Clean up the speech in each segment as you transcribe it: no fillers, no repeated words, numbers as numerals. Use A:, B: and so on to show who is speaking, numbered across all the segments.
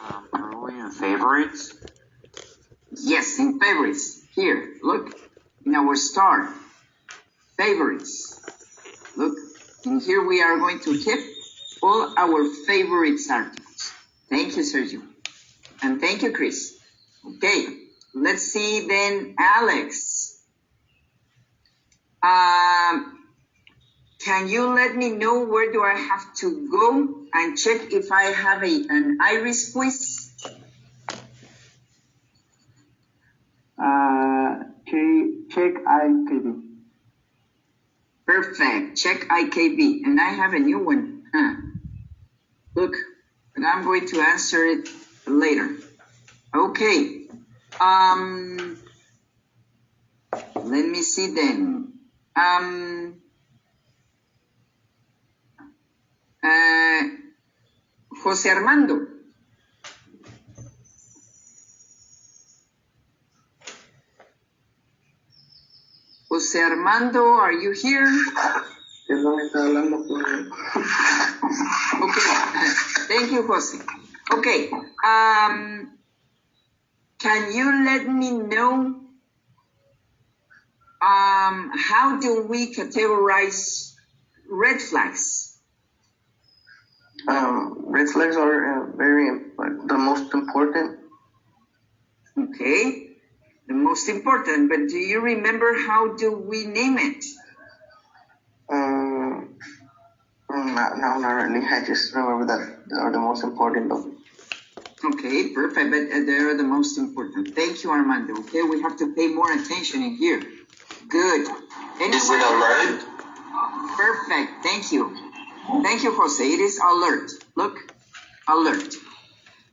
A: Are we in favorites?
B: Yes, in favorites. Here, look, in our star. Favorites. Look, and here we are going to keep all our favorites articles. Thank you, Sergio. And thank you, Chris. Okay, let's see then, Alex. Can you let me know where do I have to go and check if I have an iris quiz?
C: Check IKB.
B: Perfect. Check IKB. And I have a new one. Look, but I'm going to answer it later. Okay. Let me see then. Jose Armando. Jose Armando, are you here?
C: Okay,
B: thank you, Jose. Okay, can you let me know how do we categorize red flags?
C: Red flags are the most important.
B: Okay. The most important, but do you remember how do we name it?
C: No, not really. I just remember that they are the most important though.
B: Okay, perfect, but they are the most important. Thank you, Armando. Okay, we have to pay more attention in here. Good.
A: Is it alert?
B: Perfect, thank you. Thank you, Jose. It is alert. Look, alert.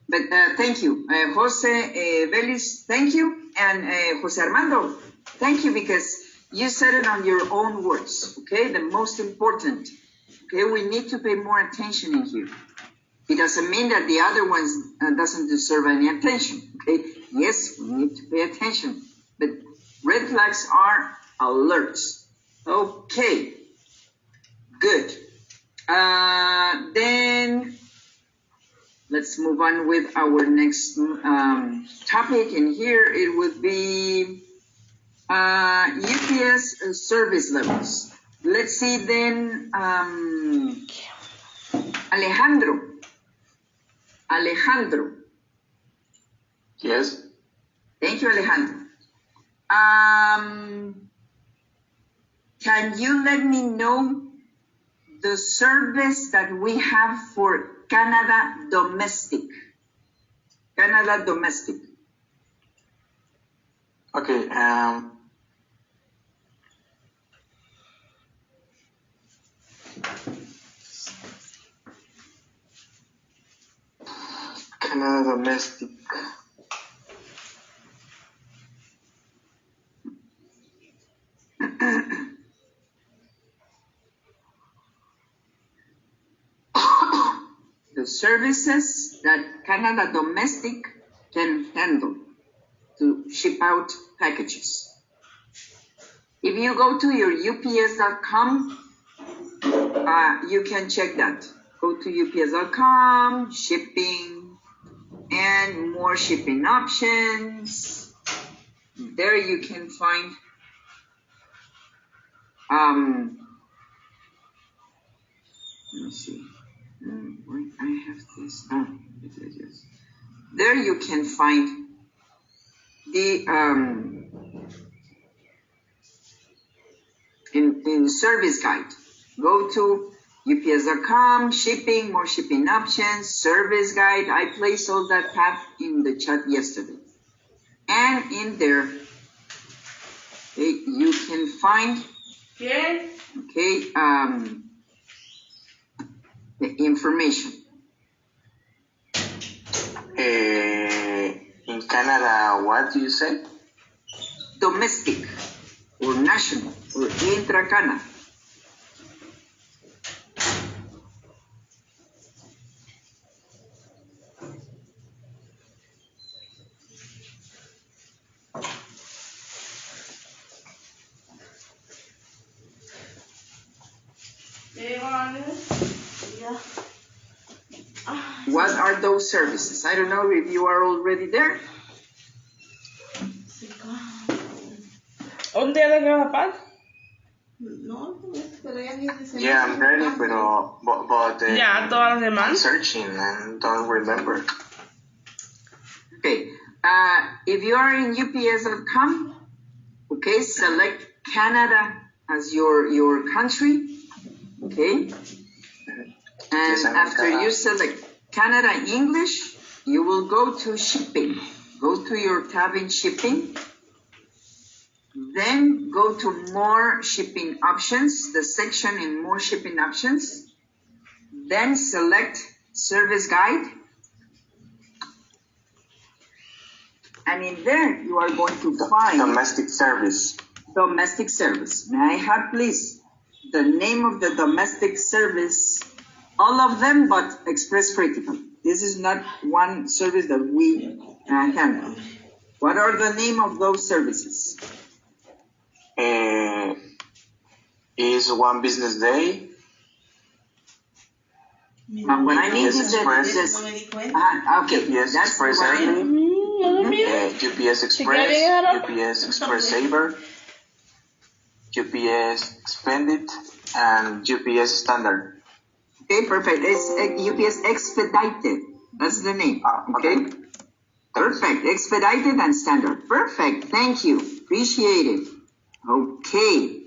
B: But thank you, Jose Velis, thank you. And Jose Armando, thank you because you said it on your own words, okay? The most important, okay? We need to pay more attention in here. It doesn't mean that the other ones doesn't deserve any attention, okay? Yes, we need to pay attention, but red flags are alerts. Okay, good. Then let's move on with our next topic, and here it would be UPS service levels. Let's see then, Alejandro.
A: Yes.
B: Thank you, Alejandro. Can you let me know the service that we have for Canada Domestic? Canada Domestic.
A: Okay, Canada Domestic.
B: The services that Canada Domestic can handle to ship out packages. If you go to your ups.com, you can check that. Go to ups.com, shipping, and more shipping options. There you can find let me see. I have this. Yes. There you can find the in service guide. Go to ups.com, shipping, more shipping options, service guide. I placed all that tab in the chat yesterday. And in there, okay, you can find the information.
A: In Canada, what do you say?
B: Domestic, or national, or intra-Canada.
D: Yeah.
B: What are those services? I don't know if you are already there.
D: ¿Un día de capaz?
A: Yeah, I'm ready, but
D: Ya, todas las
A: I'm
D: demás.
A: searching and don't remember.
B: Okay. If you are in UPS.com, okay, select Canada as your country. Okay. And after you select Canada English, you will go to shipping. Go to your tab in shipping. Then go to more shipping options, the section in more shipping options. Then select service guide. And in there, you are going to find
A: Domestic service.
B: domestic service. May I have, please, the name of the domestic service, all of them, but express critical. This is not one service that we handle. What are the name of those services?
A: Is one business day.
B: And what I need
A: UPS
B: is
A: Express.
B: okay,
A: UPS
B: that's
A: Express
B: what I need.
A: Early. UPS Express. UPS Express Saver. UPS Expanded. And UPS Standard.
B: Okay, perfect. It's UPS Expedited. That's the name. Okay. Perfect. Expedited and standard. Perfect. Thank you. Appreciate it. Okay.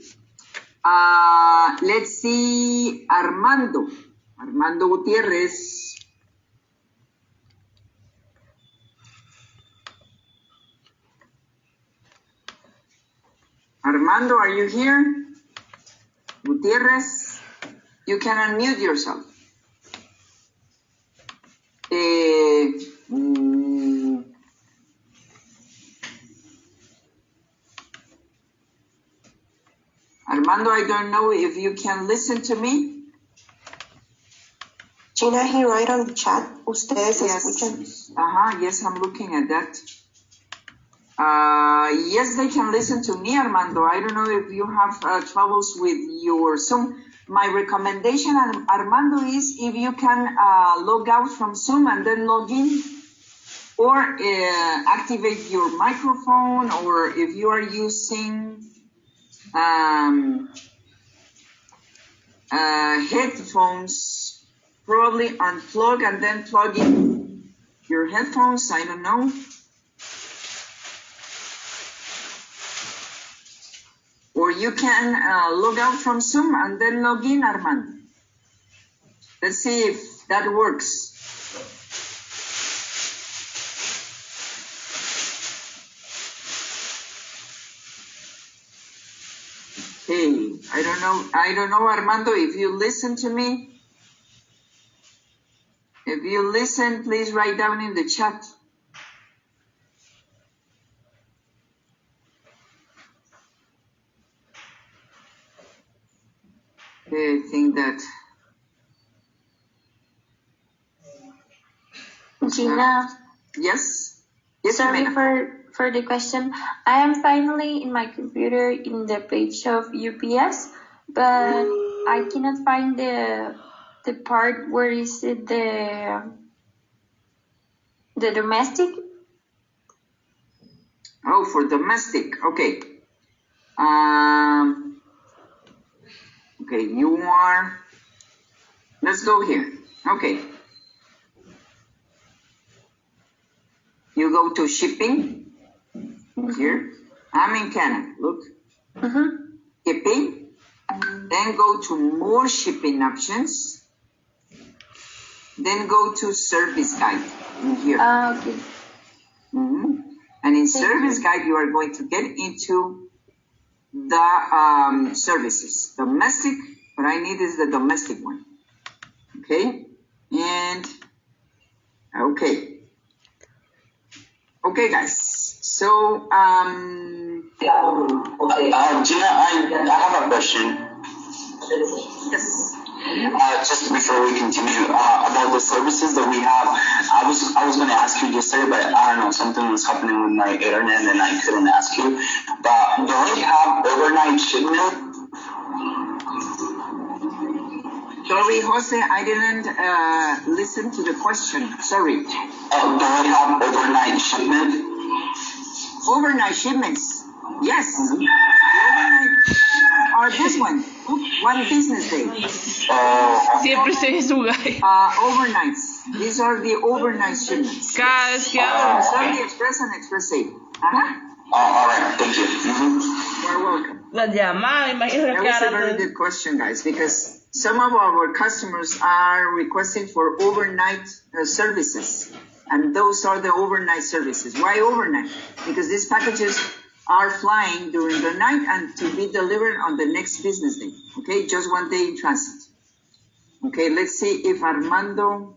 B: Let's see. Armando Gutierrez. Armando, are you here? Gutierrez, you can unmute yourself. Armando, I don't know if you can listen to me.
E: Gina, he write on the chat. Ustedes escuchan.
B: Yes, I'm looking at that. Yes, they can listen to me, Armando. I don't know if you have troubles with your Zoom. My recommendation, Armando, is if you can log out from Zoom and then log in, or activate your microphone, or if you are using headphones, probably unplug and then plug in your headphones. I don't know. Or you can log out from Zoom and then log in, Armando. Let's see if that works. Okay, I don't know, Armando, if you listen to me. If you listen, please write down in the chat. I think that.
F: Gina.
B: Yes? Yes,
F: Sorry
B: Jimena.
F: for the question. I am finally in my computer in the page of UPS, but I cannot find the part where is it the domestic.
B: Oh, for domestic. Okay. Okay, you are. Let's go here. Okay. You go to shipping. Here. I'm in Canada. Look. Shipping. Then go to more shipping options. Then go to service guide in here.
F: Okay.
B: And in service guide, you are going to get into the services. Domestic, what I need is the domestic one. Okay? And, okay. Okay, guys. So,
G: Gina, I have a question.
B: Yes.
G: Just before we continue, about the services that we have, I was going to ask you yesterday, but I don't know, something was happening with my internet and I couldn't ask you. But don't we have overnight shipment?
B: Sorry, Jose, I didn't listen to the question. Sorry.
G: Do we have overnight shipment?
B: Overnight shipments. Yes. The overnight are this one. One business day.
D: Siempre se ve su gallo.
B: Overnights. These are the overnight shipments.
D: Cada vez que
B: Sunday Express and Express 8.
G: All right, thank you.
B: You're welcome.
D: la llamada, imagino
B: That
D: que
B: was a
D: ahora
B: very good question, guys, because some of our customers are requesting for overnight services, and those are the overnight services. Why overnight? Because these packages are flying during the night and to be delivered on the next business day. Okay, just 1 day in transit. Okay, let's see if Armando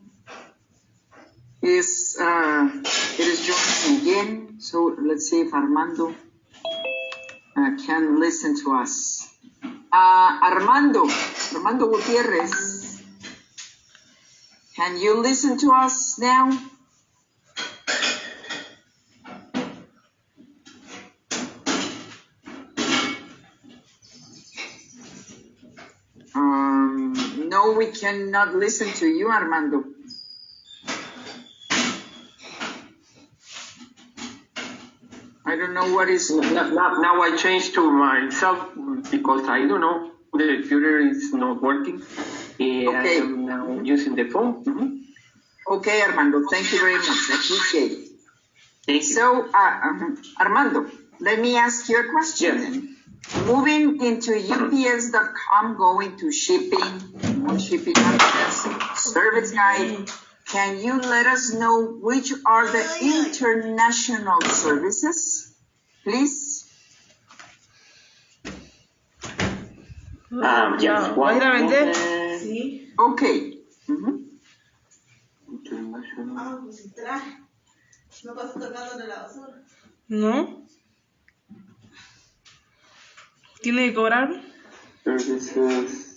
B: is joining again. So let's see if Armando can listen to us. Armando Gutierrez, can you listen to us now? No, we cannot listen to you, Armando. I don't know what is.
H: Now I changed to myself because I don't know, the computer is not working.
B: Okay.
H: I am now using the phone.
B: Okay, Armando, thank you very much. I appreciate it.
H: Thank you.
B: So, Armando, let me ask you a question then. Moving into UPS.com, going to shipping, more shipping options, service guide, can you let us know which are the international services, please?
H: Yes.
D: ¿Va a ir a vender?
H: Sí.
B: Okay.
D: No. ¿Tiene que cobrar?
H: Services.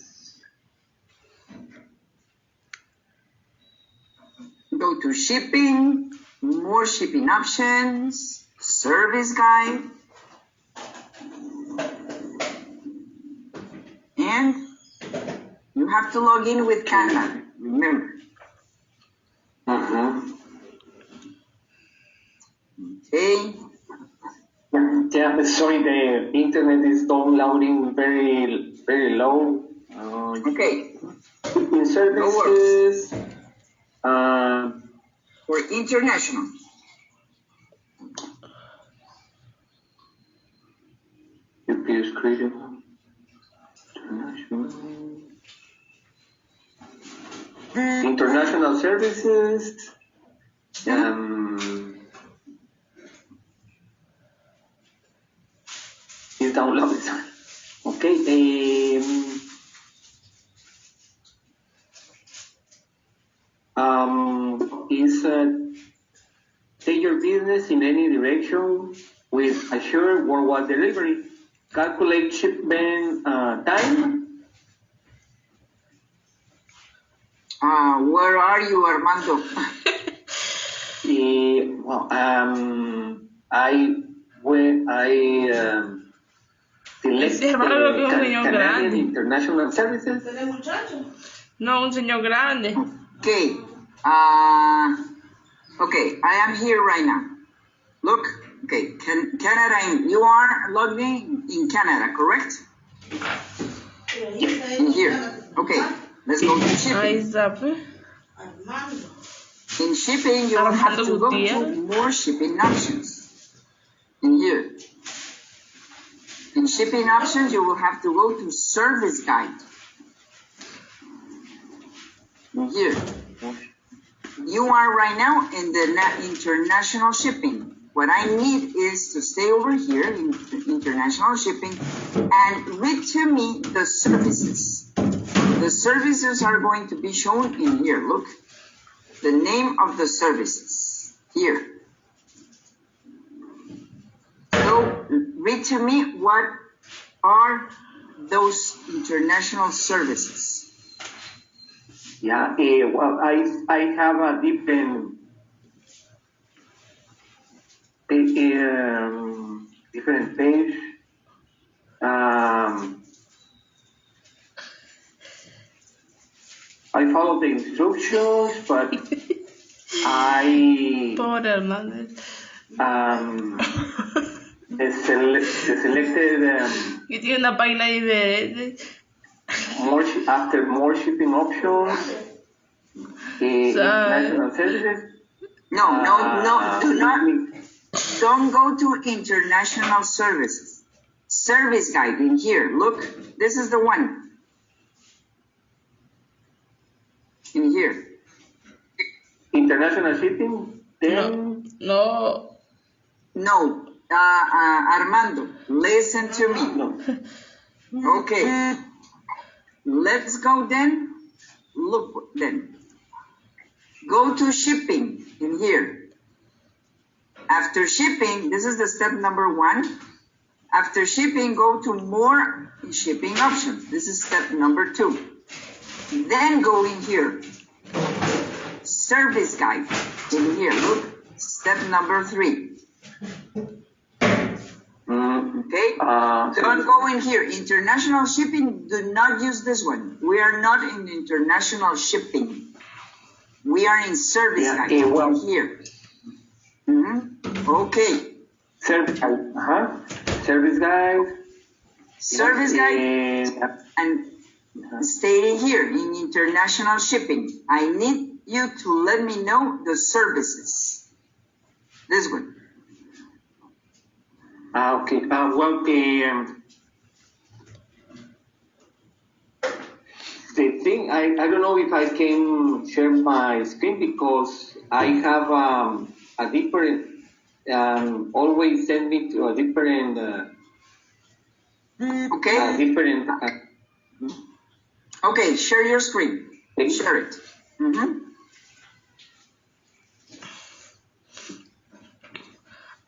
B: Go to shipping, more shipping options, service guide, and you have to log in with Canada, remember. Okay.
H: Yeah, sorry, the internet is downloading very low.
B: Okay.
H: In services,
B: For international.
H: UPS created international services. Is downloaded. Okay. Is take your business in any direction with assured worldwide delivery. Calculate shipment time.
B: Where are you, Armando?
H: Well, I select Canadian International Services.
D: No, un señor grande.
B: Okay. Okay, I am here right now. Look, okay, Canada, you are logged in Canada, correct? In here. Okay, let's go to
D: Ahí
B: shipping.
D: está, pues.
B: In shipping, you will have to go to more shipping options. In here. In shipping options, you will have to go to service guide. In here. You are right now in the international shipping. What I need is to stay over here in international shipping and read to me the services. The services are going to be shown in here. Look, the name of the services here. So read to me what are those international services.
H: Yeah, well, I have a different page. follow the instructions, but I
D: Pobre Hernández.
H: the selected
D: Y tiene una página diferente.
H: after more shipping options, international services.
B: No, do not. Don't go to international services. Service guide in here. Look, this is the one. In here.
H: International shipping. Then
D: No.
B: No, Armando, listen to me.
H: no.
B: Okay. Let's go then. Look then. Go to shipping in here. After shipping, this is the step number 1. After shipping, go to more shipping options. This is step number 2. Then go in here. Service guide in here. Look, step number 3. Okay? Don't go in here. International shipping, do not use this one. We are not in international shipping. We are in service guide in here. Okay.
H: Service guide. Service guide.
B: Service guide and stay in here in international shipping. I need you to let me know the services. This one.
H: Okay. Well, the thing, I don't know if I can share my screen because I have a different, always send me to a different,
B: Okay.
H: different.
B: Okay, share your screen. Share it.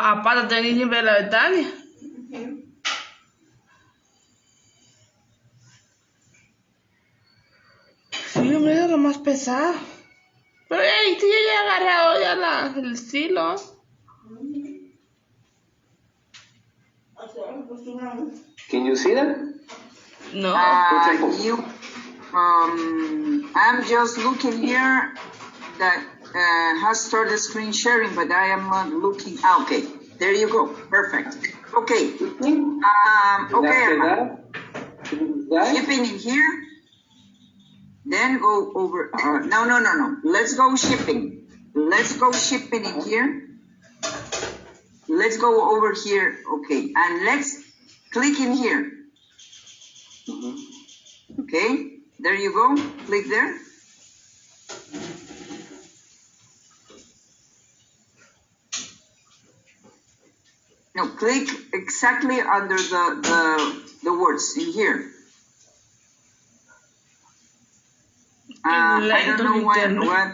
D: Aparte tenés siempre la ventana. Sí, hombre, es lo más pesado. Pero hey, si yo ya he agarrado ya el estilo.
H: Can you see that?
D: No.
B: I'm just looking here that has started screen sharing, but I am not looking. Okay, there you go. Perfect. Okay. Okay, Armando. Shipping in here. Then go over. No. Let's go shipping. Let's go shipping in here. Let's go over here. Okay, and let's click in here. Okay, there you go. Click there. No, click exactly under the words in here. I don't know what.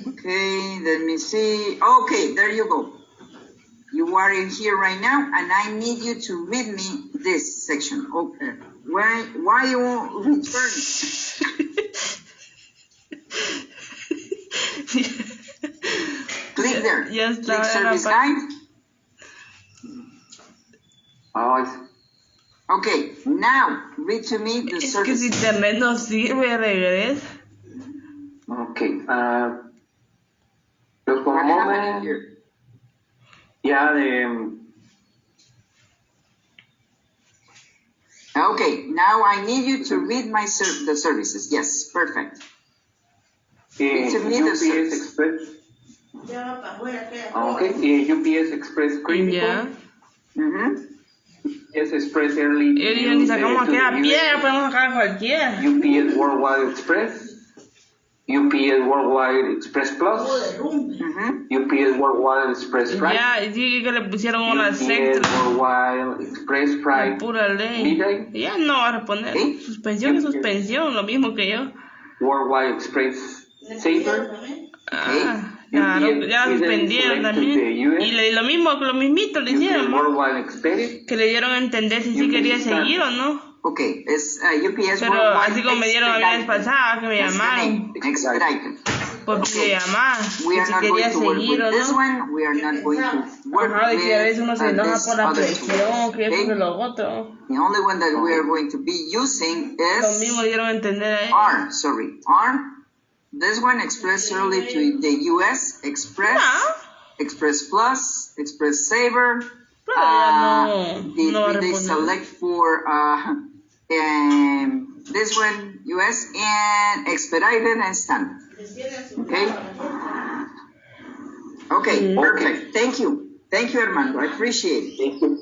B: Okay, let me see. Okay, there you go. You are in here right now, and I need you to read me this section. Okay. Why you won't return? Click there.
D: Yes,
B: click service guide. Okay, now read to me the
D: Es
B: service.
D: que si internet no sirve, regresa.
H: Okay. Just for a moment. Yeah,
B: Okay, now I need you to read the services. Yes, perfect. Read to me the
H: UPS
B: service.
H: Express. Okay, UPS Express Critical.
D: Ya.
H: UPS Express Early.
D: Y ni sacamos aquí a pie, podemos sacar a cualquiera.
H: UPS Worldwide Express. UPS Worldwide Express Plus. UPS Worldwide Express Freight.
D: Ya, y sí que le pusieron una
H: UPS
D: secta.
H: Worldwide Express Freight.
D: Pura ley.
H: Midday.
D: Ya no va a responder.
B: ¿Sí?
D: Suspensión y suspensión, lo mismo que yo.
H: Worldwide Express Saver.
D: Claro, ya la suspendieron también. Y lo mismito le hicieron, ¿no?
H: Worldwide Expedit.
D: Que le dieron a entender si sí quería seguir o no.
B: Okay, es UPS
D: Pero
B: Worldwide
D: así como me dieron a mí la vez pasada, que me llamaron.
B: Expedited.
D: Porque llamar,
B: We
D: que
B: are
D: si
B: not
D: quería
B: going to work
D: seguir
B: with
D: o
B: this
D: no.
B: one. We are not going to work
D: Ajá, y que a veces uno se
B: with
D: enoja
B: this
D: por la
B: other
D: presión,
B: two.
D: que esto
B: Okay?
D: que lo otro.
B: The only one that we are going to be using
D: Lo mismo
B: is
D: dieron a entender a él.
B: R. Sorry, R. This one express early to the US, Express, Express Plus, Express Saver. Did they select for this one, US, and Expedited and Standard? Okay. Okay, perfect. Thank you. Thank you, Armando. I appreciate it.
H: Thank you.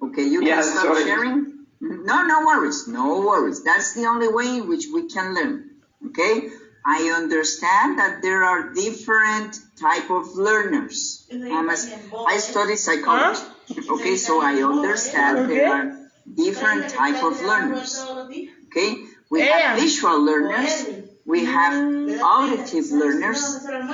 B: Okay, you can stop sharing. No worries. No worries. That's the only way in which we can learn. Okay. I understand that there are different type of learners. I study psychology. Okay, so I understand there are different type of learners. Okay, we have visual learners, we have auditive learners,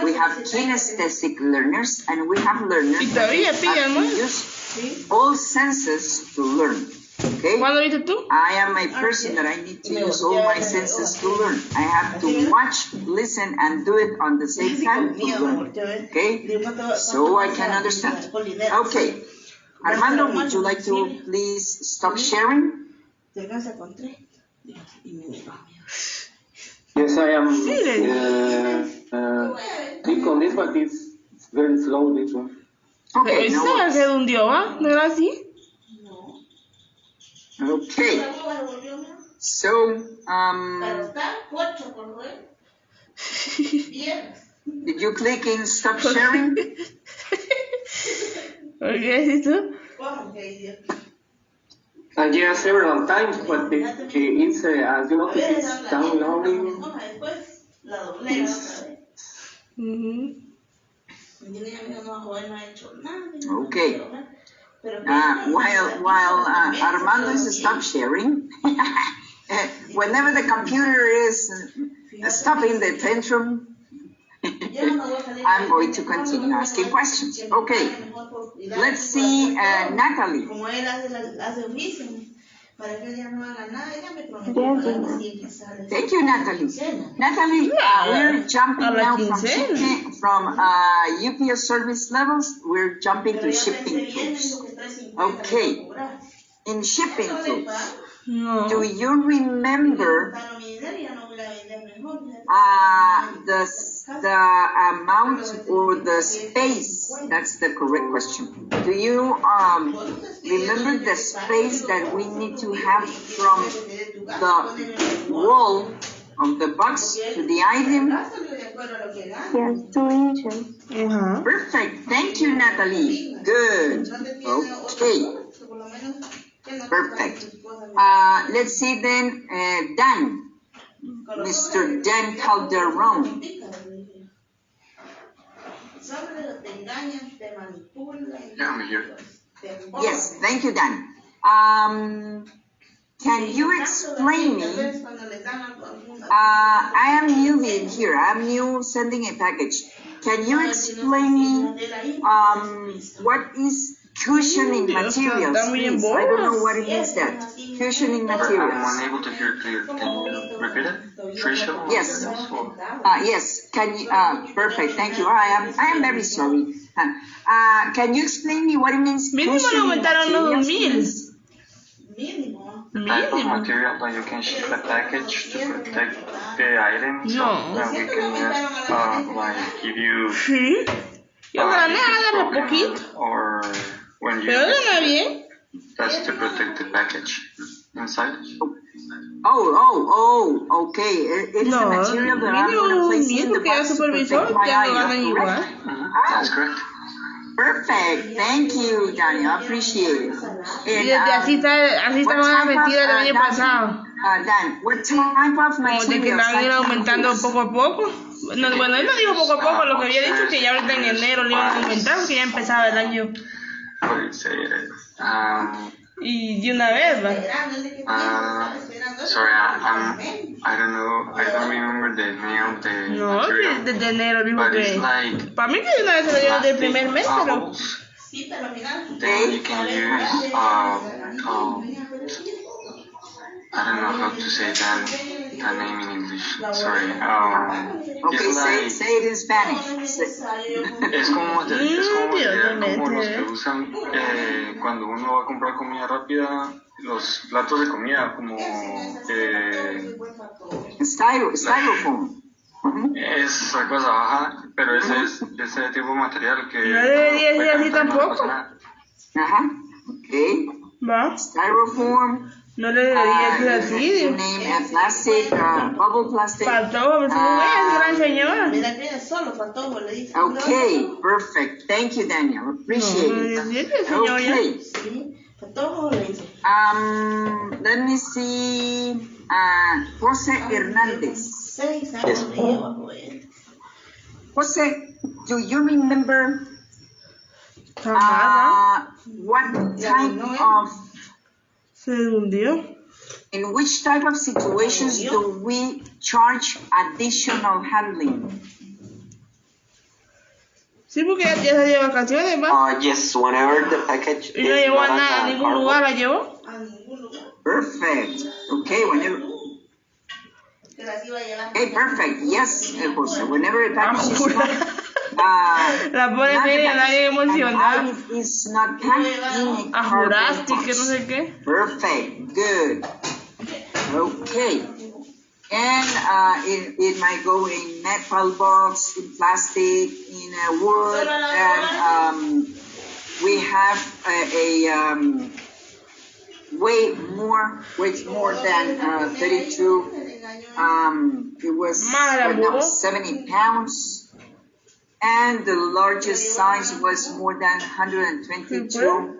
B: we have kinesthetic learners, and we have learners that use all senses to learn. Okay, I am a person that I need to use all my senses to learn. I have to watch, listen, and do it on the same time to learn. Okay, so I can understand. Okay, Armando, would you like to please stop sharing?
H: Yes, I am. Click on this one. It's very slow. This one.
B: Okay, no worries. Okay. So, did you click in stop sharing?
H: Yeah, several times, but it's as you notice, it's downloading.
B: Okay. While Armando is stop sharing, whenever the computer is stopping the tantrum, I'm going to continue asking questions. Okay, let's see, Natalie. Thank you, Natalie. Natalie, we're jumping now from UPS service levels. We're jumping to shipping tools. Okay, in shipping tools, do you remember the amount or the space? That's the correct question. Do you remember the space that we need to have from the wall of the box to the item?
E: Yes, 2 inches.
B: Perfect. Thank you, Natalie. Good. Okay. Perfect. Let's see then, Dan. Mr. Dan Calderon.
A: Yeah, I'm here.
B: Yes, thank you, Dan. Can you explain me? I am new here. I'm new sending a package. Can you explain me what is cushioning materials, please? I don't know what it means that. Cushioning materials.
A: I'm unable to hear clear. Can you repeat it? Trisha?
B: Yes. Yes. Can you? Perfect. Thank you. I am very sorry. Can you explain me what it means? Cushioning materials, please?
A: The type of material that you can ship a package to protect the item, so that we can just like give you or when you that's to protect the package inside.
B: Okay. It is a material that I'm going to place in the box to protect my item, correct?
A: That's correct.
B: Perfect. Thank you, Danny. I appreciate it. And,
D: así estaban vestidas el año pasado.
B: Dan, what type of materials?
D: De que van a ir aumentando poco a poco. No, bueno, él no dijo poco a poco, lo que había dicho que ya ahorita en enero le iban a aumentar porque ya empezaba el año. Y de una vez, ¿va?
A: Sorry, I don't know. I don't remember the name of the material.
D: No, desde enero dijo
A: but
D: que.
A: it's like
D: para mí que de una vez se lo dieron del primer mes, pero.
A: Then you can use I don't know how to say that name in English. Sorry.
B: Okay, say it in Spanish.
A: Es como material como los que usan cuando uno va a comprar comida rápida, los platos de comida como
B: styrofoam.
A: Es la cosa baja, pero ese tipo de material que...
D: No debería ser así tampoco.
B: Ajá. Okay.
D: ¿Va?
B: Styrofoam.
D: No le debería ser
B: You
D: así.
B: name a plastic, bubble plastic.
D: Faltó, es gran señora.
E: Mira, tiene solo faltó, le dice.
B: Okay, perfect. Thank you, Daniel. Appreciate it. Okay.
E: Sí, faltó, le dice.
B: Let me see. Jose Hernandez.
E: 6 años le lleva, joven.
B: Jose, do you remember what type of,
D: Se hundió.
B: in which type of situations do we charge additional handling?
D: Sí, porque ya se lleva vacaciones, ¿va?
G: Yes, whenever the package
D: Y no
G: is
D: llevó
G: not
D: a
G: on
D: ningún lugar, la llevó.
E: A ningún lugar.
B: Perfect. Okay, whenever.
E: Que las iba a llevar.
B: Okay, perfect. Yes, Jose. Whenever a package is not,
D: La pone media, nadie emocionada.
B: and it is not packed in a
D: A
B: cardboard
D: Jurasti, que no
B: box.
D: sé qué.
B: Perfect. Good. Okay. And it might go in metal box, in plastic, in wood, and we have a weight more than 32. It was
D: Mala,
B: no, 70 pounds, and the largest size was more than 122.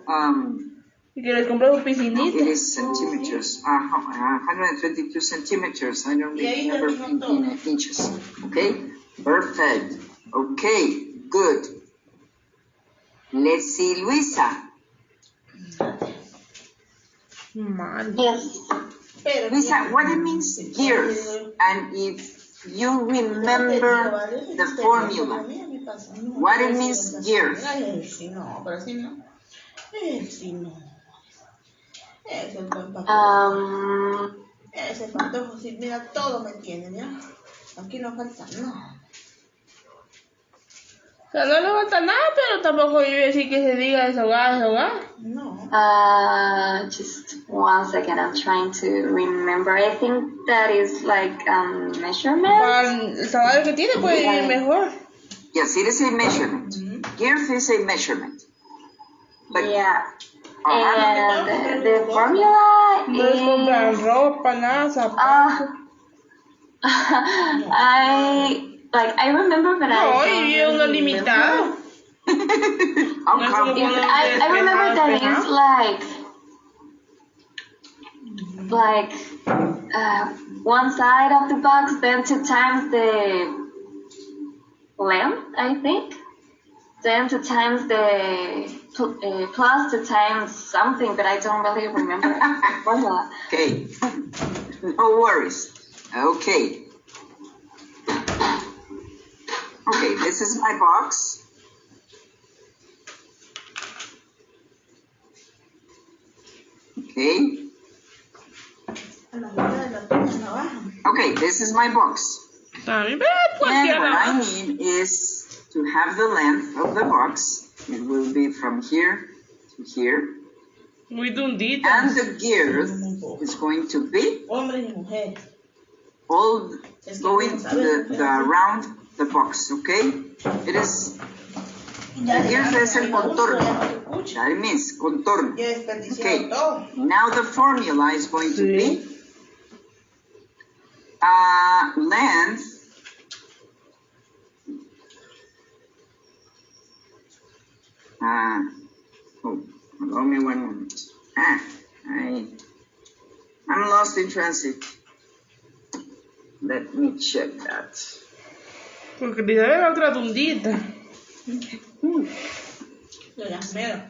D: Y que les compró su
B: It
D: piscinita.
B: is centimeters, 122 centimeters. I don't remember in inches. Okay, perfect. Okay, good. Let's see, Luisa.
D: Mal.
F: Yes.
B: Luisa, what it means gears, and if you remember the formula, what it means gears.
E: Sí, no, pero sí no. Sí, no. Es el buen papel. Ese fantojo, sí, mira, todo me entiende, mira. Aquí no falta nada.
D: O sea, no le falta nada, pero tampoco iba a decir que se diga deshogar.
E: No.
F: Just 1 second, I'm trying to remember. I think that is like measurement.
D: Para el salario que tiene puede ir mejor.
B: Yes, it is a measurement. Gears is a measurement. But
F: Yeah. And the formula
D: No le compran
F: is
D: ropa, nada, zapatos.
F: I remember, but
D: No,
F: I
D: y
F: don't
D: vi uno
F: really
D: limitado.
B: how
D: No es
B: come?
D: como cuando
F: I remember that it's like one side of the box, then 2 times the length, I think. Then 2 times the plus 2 times something, but I don't really remember the formula.
B: Okay, no worries. Okay. Okay, this is my box. Okay. Okay, this is my box.
D: También, pero
B: And
D: cualquiera.
B: what I need is to have the length of the box. It will be from here to here.
D: Muy dundita.
B: And the gear is going to be
E: Hombres y mujeres.
B: all going the around the box, okay? It is, the gear es el contorno. That means contorno. Okay, now the formula is going to be length allow me 1 moment. I'm lost in transit. Let me check that.
D: Porque le da la otra dundita.
E: Lo llamero.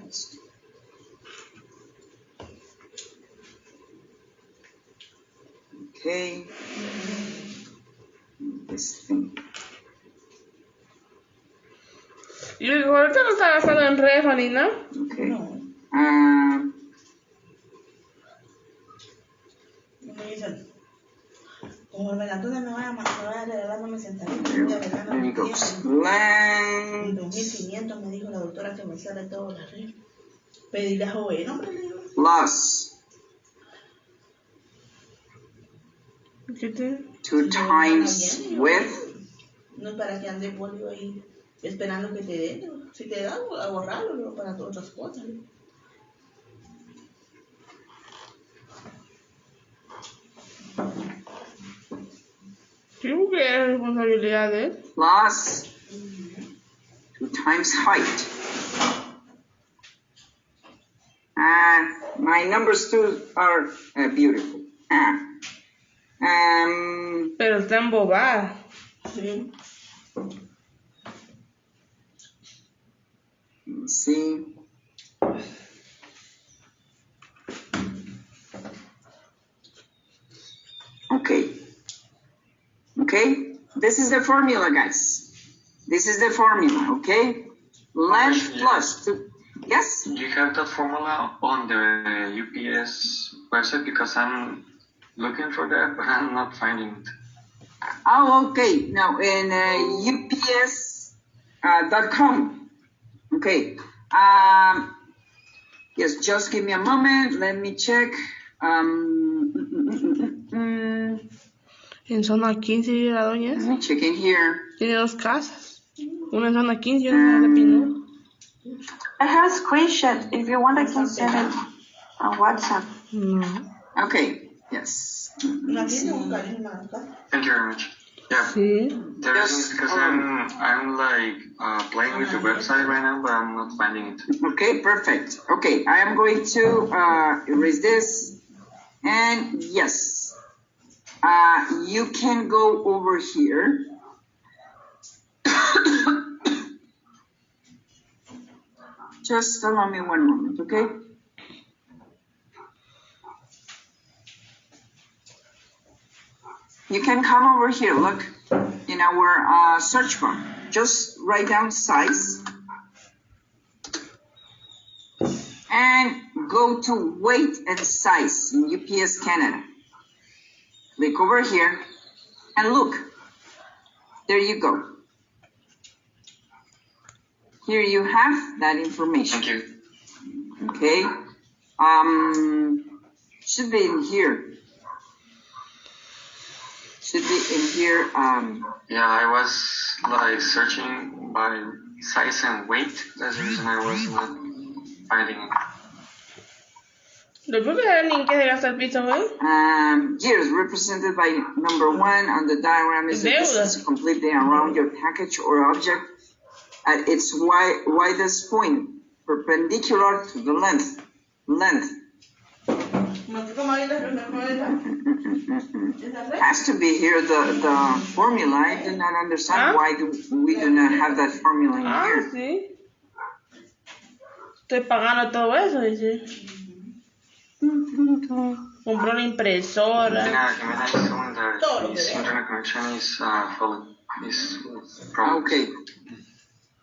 B: Okay. This thing.
D: Y yo digo, ahorita no está gastando en refa ni nada.
B: Okay.
E: No. Me dicen, como me la tuna me va a regalar, no me sentaré. De verdad no
B: There
E: me
B: you go.
E: entiendo. Y
B: Length
E: 2.500 me dijo la doctora que me sale todo la red. Pedirle a joven, hombre, le digo.
B: plus
D: ¿Qué te?
B: 2 times width
E: No es para que ande polio ahí esperando que te den. Si te dan, a borrarlo, luego para todas otras cosas.
D: Creo que es responsabilidad de él.
B: Plus 2 times height. My numbers too are beautiful.
D: Pero está embobada.
E: Sí.
B: Let's see. Okay, this is the formula, guys. This is the formula, okay? Length plus 2. Yes?
A: Do you have that formula on the UPS website? Because I'm looking for that, but I'm not finding it.
B: Oh, okay. Now, in ups.com. Okay. Yes, just give me a moment. Let me check.
D: En zona 15 vive la doña
B: Let
D: esa.
B: me check in here.
D: Tiene 2 casas. Una en zona 15 y otra en zona Pino.
I: I have a screenshot. If you want, I can send it on WhatsApp.
D: No.
B: Okay. Yes.
E: Una tienda, un cariño acá.
A: Thank you very much. Yeah.
D: Sí.
A: The reason is because I'm like playing with the website right now, but I'm not finding it.
B: Okay, perfect. Okay, I am going to erase this. And yes, you can go over here. Just allow me one moment, okay? You can come over here, look, in our search bar. Just write down size. And go to weight and size in UPS Canada. Click over here and look. There you go. Here you have that information.
A: Thank you.
B: Okay. Should be in here. Should be in here.
A: Yeah, I was like searching by size and weight. That's the reason I was not finding it.
D: ¿Le puedo dar el link que llega hasta el piso, güey?
B: Years represented by number 1 on the diagram is the distance completely around your package or object at its widest point, perpendicular to the length. Has to be here the formula. I do not understand why we do not have that formula in here.
D: Sí. Estoy pagando todo eso, dice. Compró la impresora.
A: Yeah, can I tell someone that his internet connection is falling? Is problems.
B: Okay.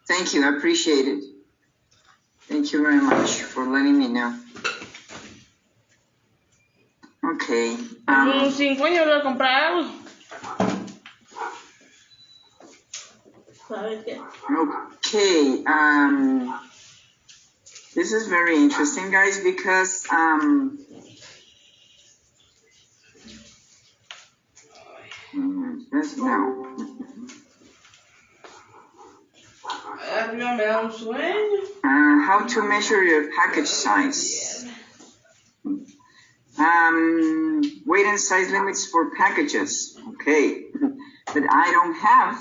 B: Thank you. I appreciate it. Thank you very much for letting me know. Okay.
D: Unos 5 años voy a comprar algo.
E: ¿Sabes qué?
B: Okay. This is very interesting, guys, because no.
D: Arriba me da un sueño.
B: How to measure your package size. Weight and size limits for packages. Okay. But I don't have.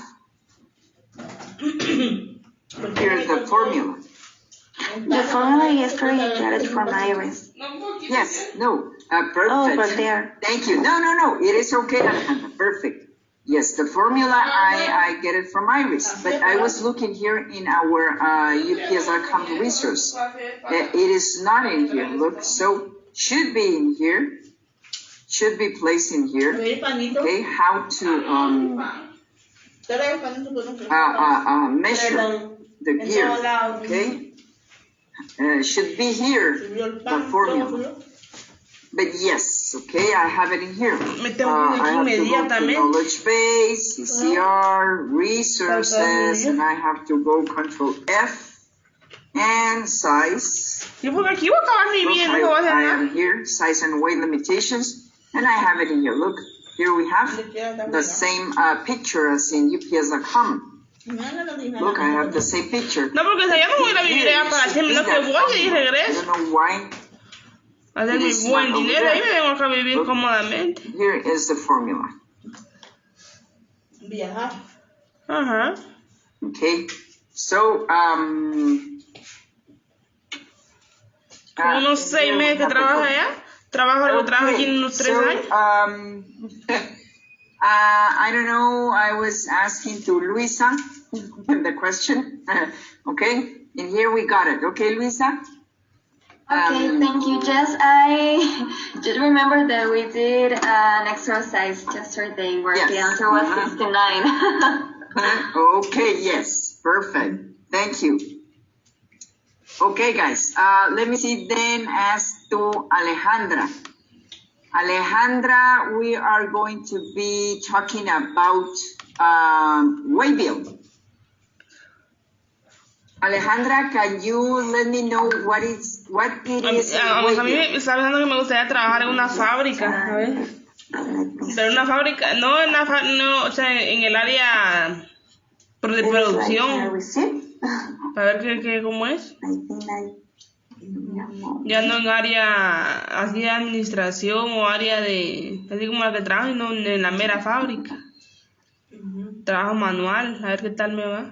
B: Here's the formula.
I: The formula yesterday you got it from Iris.
B: Yes, no, perfect.
I: Oh, but there.
B: Thank you. No, it is okay, Alejandra. Perfect. Yes, the formula, I get it from Iris, but I was looking here in our UPS.com resource. It is not in here, look, so should be in here, should be placed in here. Okay, how to measure the gear, okay? Should be here, the formula. But yes, okay, I have it in here. I have to go to knowledge base, CCR, resources, and I have to go Control F and size.
D: ¿Y por aquí voy a acabar mi vida? No
B: I am here, size and weight limitations, and I have it in here. Look, here we have the same picture as in UPS.com. Look, I have the same picture.
D: No, porque si yo no voy a vivir allá para siempre, no que voy y regreso.
B: I don't know why.
D: Hacer mi buen dinero y me vengo acá a vivir cómodamente.
B: Here is the formula.
E: Viajar.
D: Ajá.
B: Okay, so,
D: unos 6 meses que trabaja allá. Trabajo aquí en unos 3 años.
B: I don't know, I was asking to Luisa the question. Okay, and here we got it. Okay, Luisa?
F: Okay, thank you, Jess. I just remember that we did an exercise yesterday where the answer was 69.
B: Okay, yes, perfect. Thank you. Okay, guys, let me see then as to Alejandra. Alejandra, we are going to be talking about waybill. Alejandra, can you let me know what it is?
D: A mí me está pensando que me gustaría trabajar en una fábrica, a ver. Pero una fábrica, no, o sea, en el área de producción. Para ver cómo es. Ya no en área así de administración o área de, así como la que trabajo, no en la mera fábrica. Trabajo manual, a ver qué tal me va.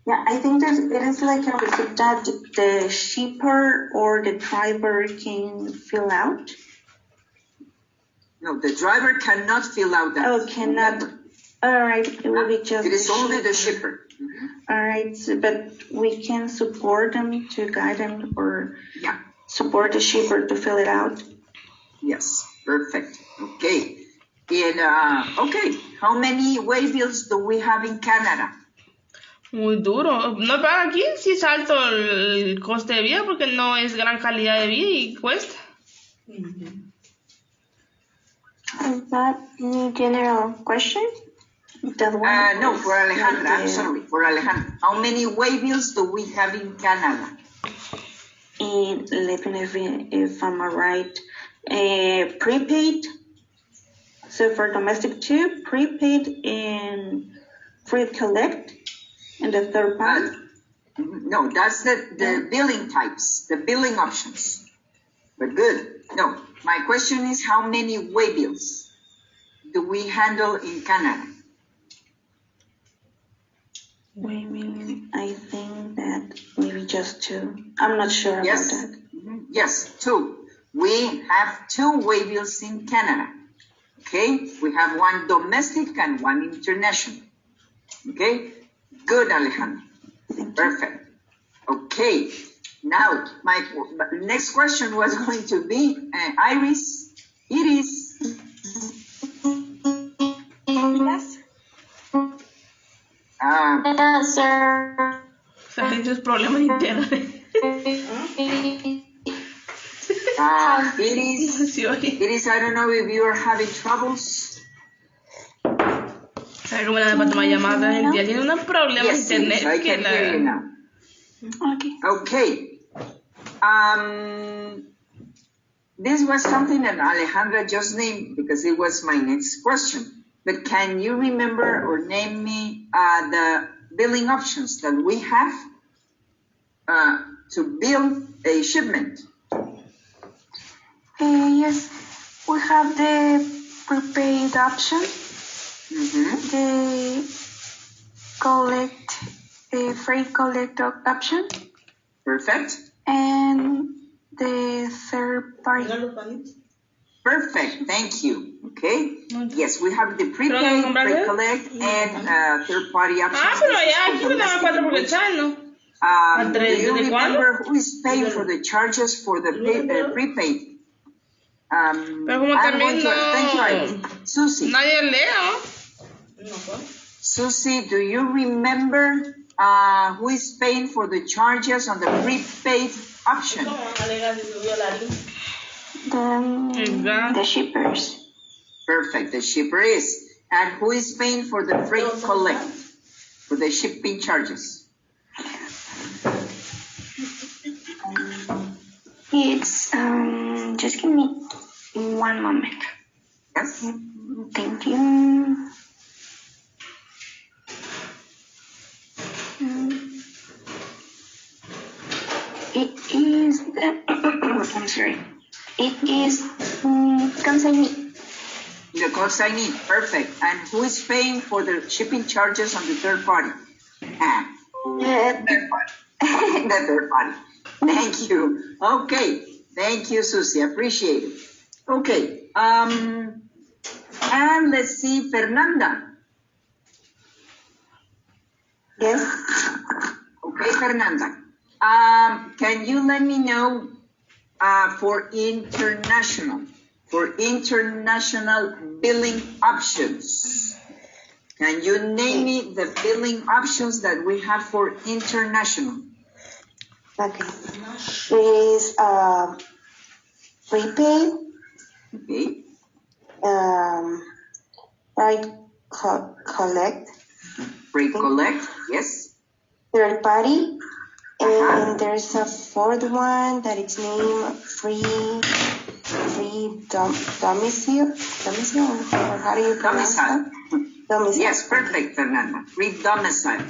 I: Yeah, I think that it is like a receipt that the shipper or the driver can fill out.
B: No, the driver cannot fill out that.
I: Oh, cannot. All right, it will be just.
B: It is only the shipper.
I: All right, so, but we can support them to guide them or support the shipper to fill it out.
B: Yes, perfect. Okay. And okay, how many waybills do we have in Canada?
D: Muy duro. No, para aquí sí es alto el coste de vida porque no es gran calidad de vida y cuesta.
I: Is that any general question?
B: No, for Alejandra, I'm sorry, for Alejandra. How many waybills do we have in Canada?
I: Let me know if I'm right. Prepaid. So for domestic too, prepaid and free collect. And the third part?
B: No, that's the billing types, the billing options. But good. No, my question is how many waybills do we handle in Canada?
I: Waybill, I think that maybe just 2. I'm not sure about that.
B: Yes, 2. We have 2 waybills in Canada. Okay, we have one domestic and one international. Okay. Good, Alejandro. Perfect. Okay. Now, my next question was going to be Iris. Iris.
I: Yes.
F: Yes, sir.
D: Esos problemas internos.
B: Iris, I don't know if you are having troubles.
D: ¿Sabes cómo la para tomar llamadas? Gente, tiene unos problemas internet.
B: I can hear you now. Okay. This was something that Alejandra just named because it was my next question. But can you remember or name me the billing options that we have to bill a shipment?
I: Yes, we have the prepaid option. The freight collect option.
B: Perfect.
I: And the third party.
B: Perfect, thank you. Okay. Yes, we have the prepaid, freight collect, and third party option.
D: Pero allá aquí me dan 4 por echando.
B: Do you remember who is paying for the charges for the prepaid?
D: Pero como también
B: no. Susie.
D: Nadie lee,
B: Susie, do you remember who is paying for the charges on the prepaid option?
I: The shippers.
B: Perfect, the shipper is. And who is paying for the freight collect, for the shipping charges?
I: It's, just give me one moment.
B: Yes?
I: Thank you. It is, I'm sorry. It is consignee.
B: The consignee, perfect. And who is paying for the shipping charges on the third party? Third party. The third party. Thank you. Okay. Thank you, Susie. Appreciate it. Okay. And let's see, Fernanda.
I: Yes.
B: Okay, Fernanda. Can you let me know for international billing options? Can you name me the billing options that we have for international?
I: Okay. Is prepaid.
B: Okay.
I: Right. Collect.
B: Pre-collect, yes.
I: Third party. And there's a fourth one that it's named free domicile, or how do you pronounce that? Domicile.
B: Yes, perfect, Fernanda. Free domicile.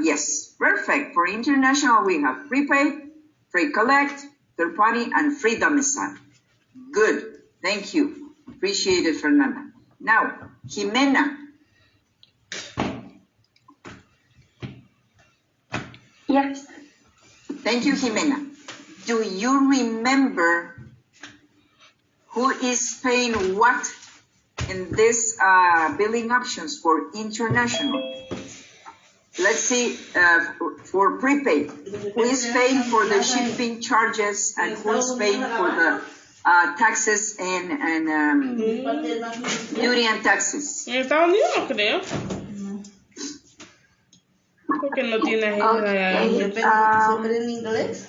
B: Yes, perfect. For international, we have prepaid, free collect, third party, and free domicile. Good. Thank you. Appreciate it, Fernanda. Now, Jimena.
F: Yes.
B: Thank you, Jimena. Do you remember who is paying what in this billing options for international? Let's see, for prepaid, who is paying for the shipping charges and who is paying for the taxes and duty and taxes?
D: En Estados Unidos no creo. Porque no tiene
F: Okay.
E: ¿Siempre en inglés?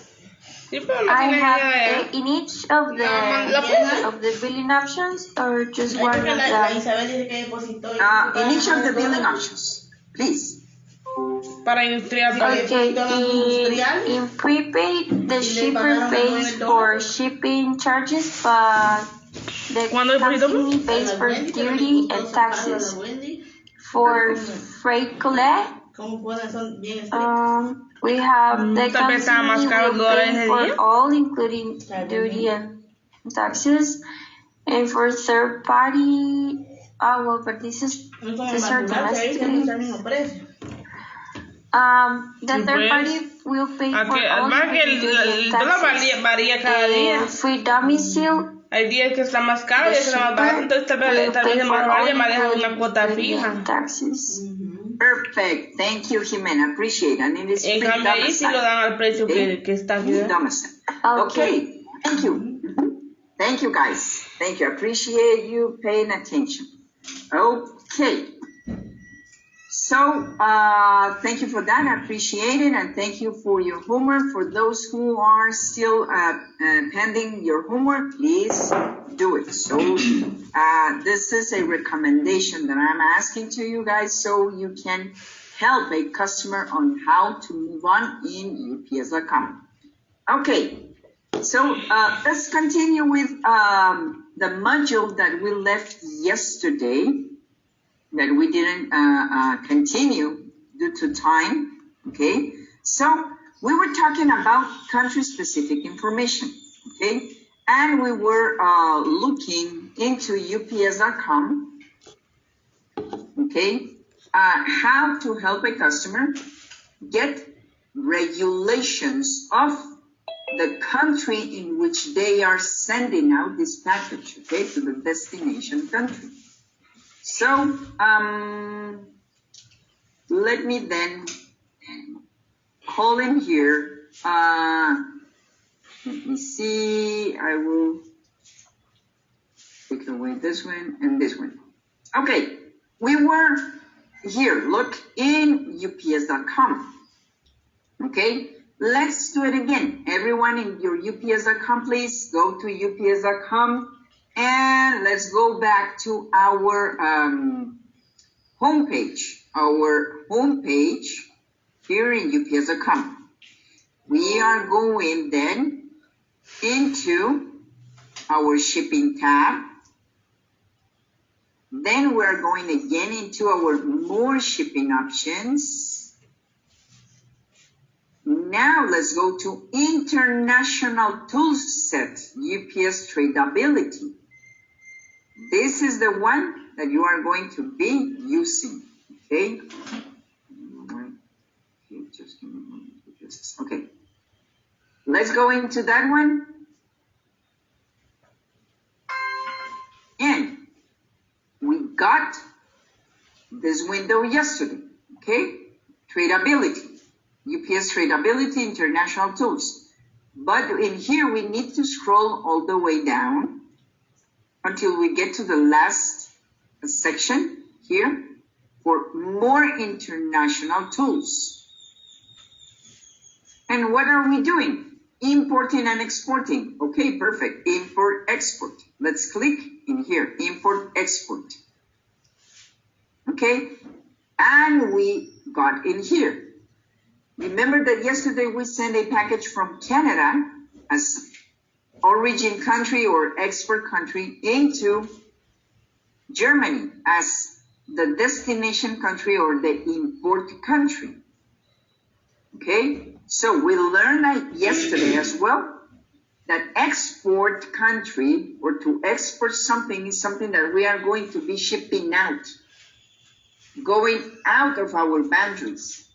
D: Sí, pero no
F: I
D: tiene
F: have in each of the billing options, or just one of
E: La
F: them.
E: Isabel dice que depositó.
B: In each of the billing options, please.
D: Para industrial.
F: Okay, in prepaid, the shipper pays for shipping charges, but the company pays for duty and taxes. For freight collect, we have the company will pay for all, including duty and taxes. And for third party, well, but this is our domestic. The third party will pay for all, including duty and taxes.
D: Varía cada día.
F: And free domicile,
D: Hay días que está más caro y días que está más barato, entonces tal vez el más vaya me deja una cuota fija.
F: taxes.
B: Perfect. Thank you, Jimena. Appreciate it. And it is
D: En
B: free
D: cambio ahí sí lo dan al precio que está aquí.
B: domicile. Okay. Thank you. Thank you, guys. Thank you. Appreciate you paying attention. Okay. So, thank you for that. I appreciate it. And thank you for your homework. For those who are still pending your homework, please do it. So, this is a recommendation that I'm asking to you guys so you can help a customer on how to move on in UPS.com. Okay. So, let's continue with the module that we left yesterday, that we didn't continue due to time, okay? So we were talking about country-specific information, okay? And we were looking into UPS.com, okay? How to help a customer get regulations of the country in which they are sending out this package, okay, to the destination country. So, let me then call in here. Let me see. I will take away this one and this one. Okay, we were here. Look in UPS.com. Okay, let's do it again. Everyone in your UPS.com, please go to UPS.com. And let's go back to our homepage. Our homepage here in UPS.com. We are going then into our shipping tab. Then we're going again into our more shipping options. Now let's go to international toolset, UPS tradability. This is the one that you are going to be using, okay? Okay, let's go into that one. And we got this window yesterday, okay? Tradability, UPS tradability, international tools. But in here, we need to scroll all the way down until we get to the last section here for more international tools. And what are we doing? Importing and exporting. Okay, perfect. Import, export. Let's click in here. Import, export. Okay, and we got in here. Remember that yesterday we sent a package from Canada as origin country or export country into Germany as the destination country or the import country. Okay, so we learned yesterday as well that export country or to export something is something that we are going to be shipping out, going out of our boundaries.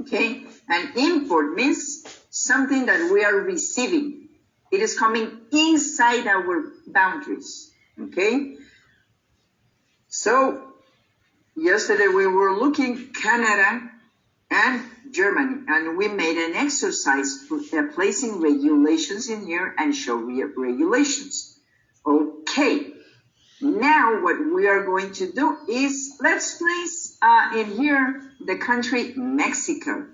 B: Okay, and import means something that we are receiving. It is coming inside our boundaries. Okay, so yesterday we were looking Canada and Germany, and we made an exercise for placing regulations in here and show regulations. Okay, now what we are going to do is let's place in here the country Mexico.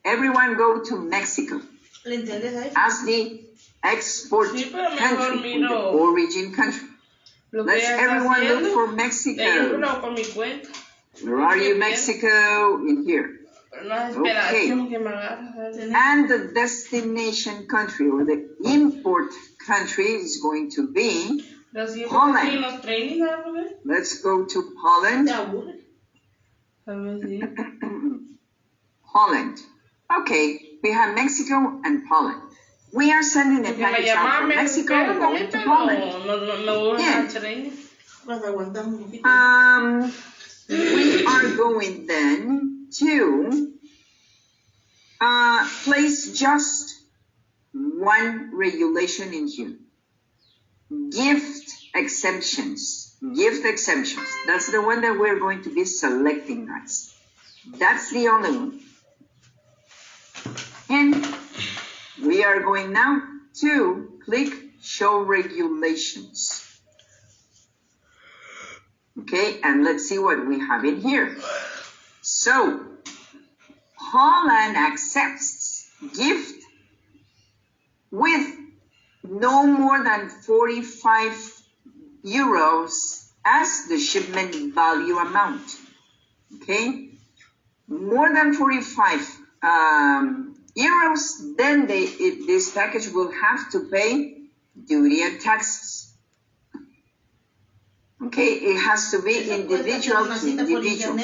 B: Everyone go to Mexico as the export country, the origin country. Let's everyone look for Mexico. Where are you, Mexico? In here. Okay, and the destination country or the import country is going to be Holland. Let's go to Holland. Holland. Okay, we have Mexico and Poland. We are sending a package out from Mexico and going to Poland. And, we are going then to place just one regulation in here. Gift exemptions. Gift exemptions. That's the one that we're going to be selecting, guys. That's the only one. And we are going now to click Show Regulations. Okay, and let's see what we have in here. So, Holland accepts gift with no more than 45 euros as the shipment value amount. Okay, more than 45 euros, then this package will have to pay duty and taxes. Okay, it has to be individual to individual.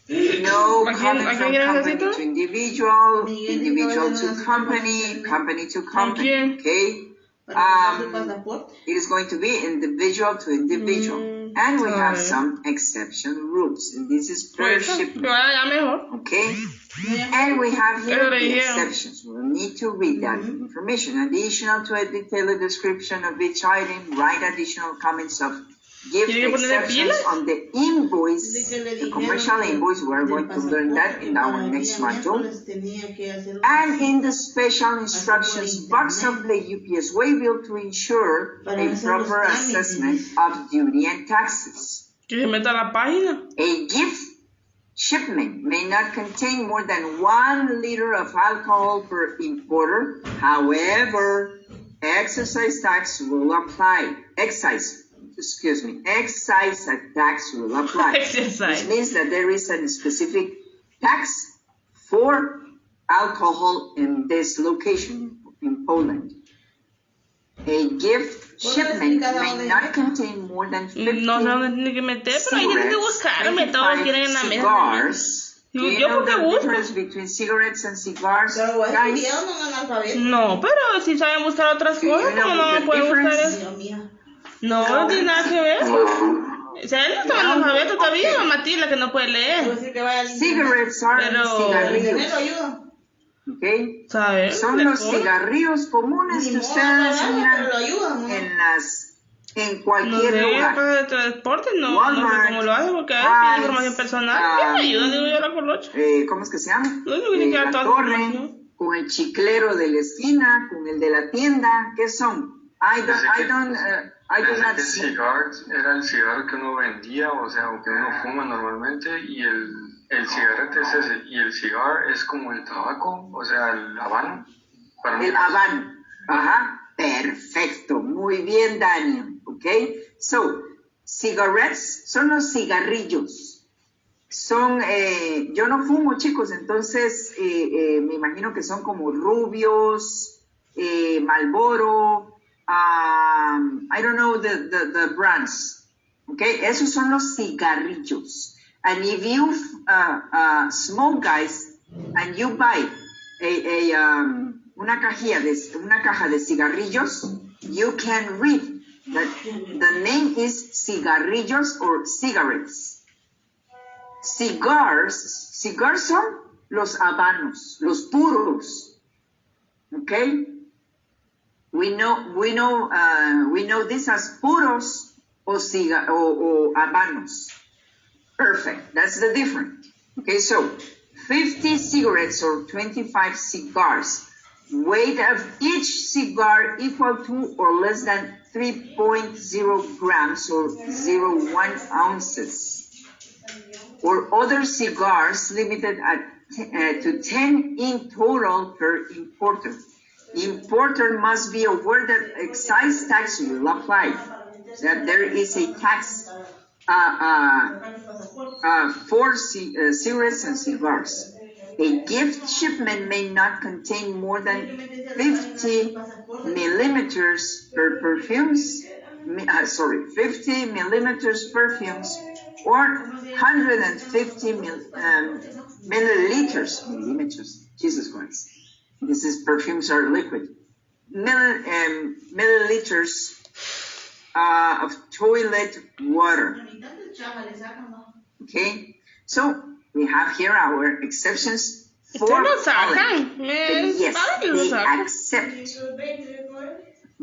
B: No coming from company to individual, individual to company, company to company. Okay, it is going to be individual to individual, and we have some exception rules. And this is per shipment. Okay, and we have here the exceptions. We'll need to read that information. Additional to a detailed description of each item, write additional comments of gift exceptions on the invoice, the commercial invoice. We're going to learn that in our next module. And in the special instructions box of the UPS waybill to ensure a proper assessment of duty and taxes. A gift shipment may not contain more than 1 liter of alcohol per importer. However, excise tax will apply. Excise tax will apply. This means that there is a specific tax for alcohol in this location in Poland. A gift shipment may not contain more than 50
D: No sé dónde tiene que meter, pero ahí tienen que buscarme. Todos lo quieren en la mesa.
B: cigars. Do you
D: Yo
B: know
D: porque
B: the
D: busco.
B: difference between cigarettes and cigars,
E: Pero bueno,
B: guys?
E: Dios no es analfabeto.
D: No, pero si saben buscar otras
B: Do you
D: cosas,
B: know
D: ¿cómo no
B: the
D: me pueden buscar
B: difference?
D: eso?
E: Dios mío.
D: No, no tiene nada que ver. O sea, él no está analfabeto todavía, la Matilda que no puede
E: Quiero
D: leer.
E: decir que vaya al
B: Cigarettes are
D: Pero-
B: cigarrillos.
E: internet lo ayuda.
B: Okay.
D: ¿Sabes?
B: Son los cigarrillos comunes
E: Ni
B: que
E: modo,
B: ustedes
E: no,
B: miran
E: pero lo ayuda, ¿no?
B: en
D: No
B: cualquier
D: sé,
B: lugar.
D: cosas de transporte, no sé
B: Walmart,
D: cómo lo hace, porque a veces
B: Vines,
D: tiene información personal. ¿Qué me ayuda? Digo yo la colocha.
B: ¿Cómo es que se llama?
D: Lo único que tiene que
B: La
D: dar toda la
B: torre,
D: información.
B: con el chiclero de la esquina, con el de la tienda. ¿Qué son? I do
A: Pensé
B: not
A: que el
B: see.
A: cigar era el cigarro que uno vendía, o sea, o que uno fuma normalmente, y el cigarrete es ese, y el cigar es como el tabaco, o sea, el habano. Para mí
B: El habano. Ajá. Perfecto. Muy bien, Daniel. Ok. So, cigarettes son los cigarrillos. Son, yo no fumo, chicos, entonces me imagino que son como rubios, Marlboro, I don't know the brands. Okay, esos son los cigarrillos. And if you smoke, guys, and you buy una caja de cigarrillos, you can read that the name is cigarrillos or cigarettes. Cigars son los habanos, los puros. Okay? We know this as puros o habanos. Perfect. That's the difference. Okay, so 50 cigarettes or 25 cigars. Weight of each cigar equal to or less than 3.0 grams or 0.1 ounces. Or other cigars limited to 10 in total per importer. Importer must be aware that excise tax will apply, that there is a tax for cigarettes and cigars. A gift shipment may not contain more than 50 millimeters per perfumes, 50 millimeters perfumes, or 150 millimeters, Jesus Christ. This is perfumes are liquid. Milliliters of toilet water. Okay, so we have here our exceptions for
D: sacan.
B: yes, they accept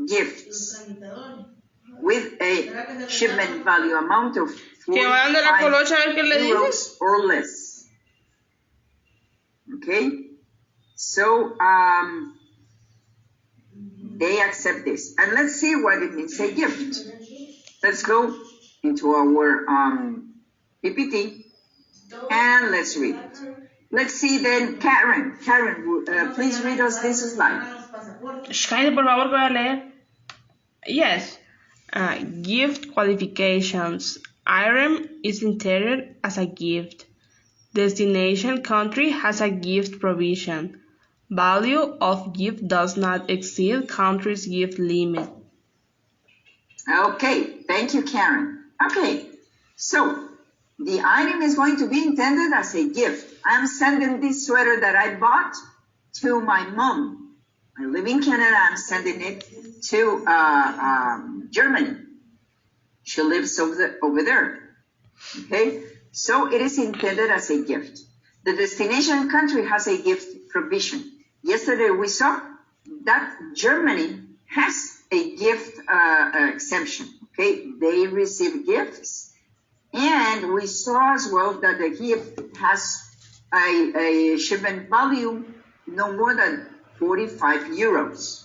B: gifts with a shipment value amount of
D: Que vayan de la colocha a ver qué le
B: €45
D: dices.
B: or less. Okay, so they accept this, and let's see what it means a gift. Let's go into our PPT and let's read it. Let's see then, Karen, please read us this slide.
D: Cállate, por favor, que voy a leer. Yes. Gift qualifications. Item is intended as a gift. Destination country has a gift provision. Value of gift does not exceed country's gift limit.
B: Okay, thank you, Karen. Okay, so the item is going to be intended as a gift. I'm sending this sweater that I bought to my mom. I live in Canada. I'm sending it to Germany. She lives over there. Okay, so it is intended as a gift. The destination country has a gift provision. Yesterday we saw that Germany has a gift exemption. Okay, they receive gifts, and we saw as well that the gift has a shipment value no more than €45.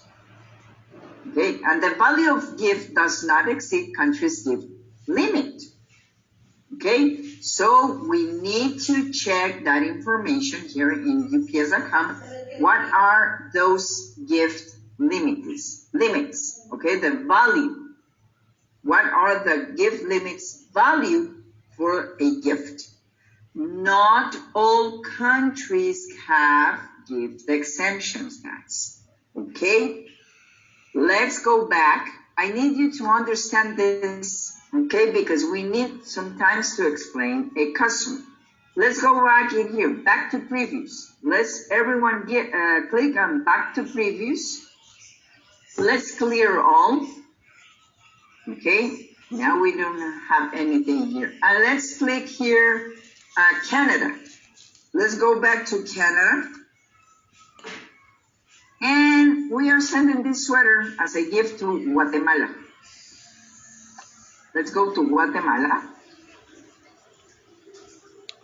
B: Okay, and the value of gift does not exceed country's gift limit. Okay, so we need to check that information here in UPS.com. What are those gift limits? Okay, the value. What are the gift limits value for a gift? Not all countries have gift exemptions, guys. Okay? let's go back. I need you to understand this, okay? Because we need sometimes to explain a customer. Let's go back in here, back to previous. Let's everyone get click on back to previous. Let's clear all. Okay, now we don't have anything here. And let's click here, Canada. Let's go back to Canada. And we are sending this sweater as a gift to Guatemala. Let's go to Guatemala.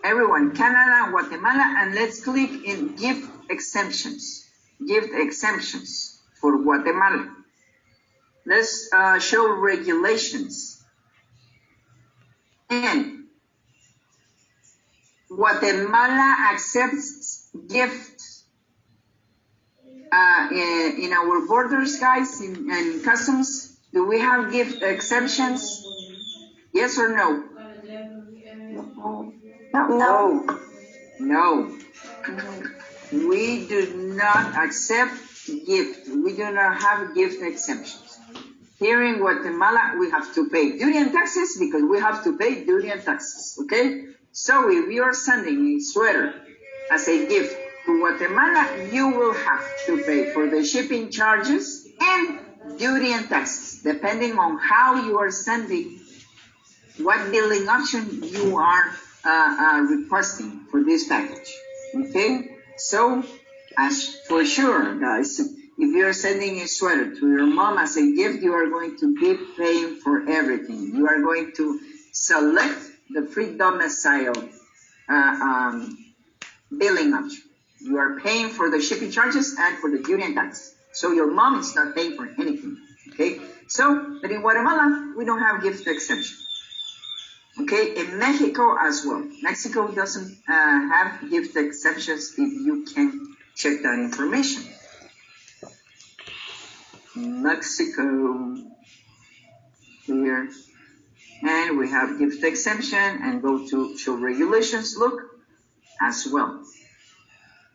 B: Everyone, Canada, Guatemala, and let's click in gift exemptions. Gift exemptions for Guatemala. Let's show regulations. And Guatemala accepts gifts in our borders, guys, in customs. Do we have gift exemptions? Yes or no?
F: No.
B: No. We do not accept gift. We do not have gift exemptions. Here in Guatemala, we have to pay duty and taxes because we have to pay duty and taxes, okay? So if you are sending a sweater as a gift to Guatemala, you will have to pay for the shipping charges and duty and taxes, depending on how you are sending, what billing option you are requesting for this package, okay? So, as for sure, guys, if you are sending a sweater to your mom as a gift, you are going to be paying for everything. You are going to select the free domicile billing option. You are paying for the shipping charges and for the duty and tax. So your mom is not paying for anything, okay? So, but in Guatemala, we don't have gift exemption. Okay, in Mexico as well. Mexico doesn't have gift exceptions if you can check that information. Mexico, here, and we have gift exemption and go to show regulations, look, as well.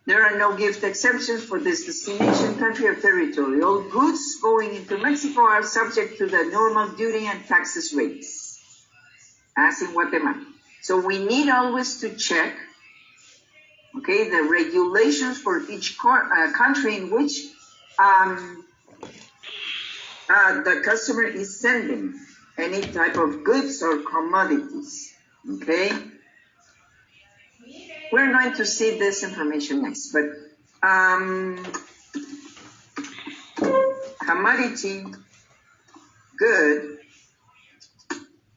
B: There are no gift exemptions for this destination, country, or territory. All goods going into Mexico are subject to the normal duty and taxes rates, as in Guatemala. So we need always to check, okay, the regulations for each country in which the customer is sending any type of goods or commodities, okay? We're going to see this information next, but commodity, good,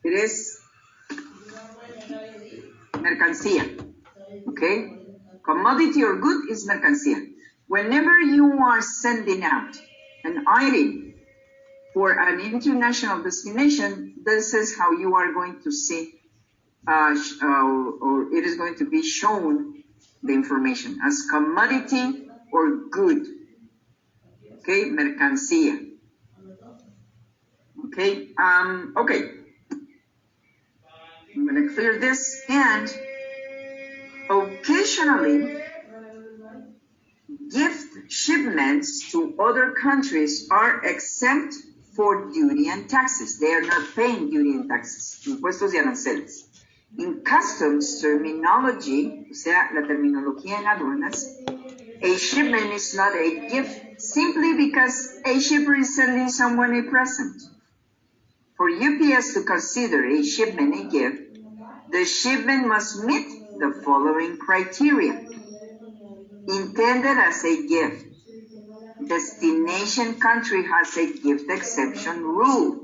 B: it is mercancía, okay? Commodity or good is mercancía. Whenever you are sending out an item for an international destination, this is how you are going to see, or it is going to be shown the information as commodity or good, okay, mercancía, okay, okay. I'm going to clear this, and occasionally gift shipments to other countries are exempt for duty and taxes. They are not paying duty and taxes, impuestos y aranceles. In customs terminology, o sea, la terminología en aduanas, a shipment is not a gift simply because a shipper is sending someone a present. For UPS to consider a shipment a gift, the shipment must meet the following criteria. Intended as a gift. Destination country has a gift exception rule.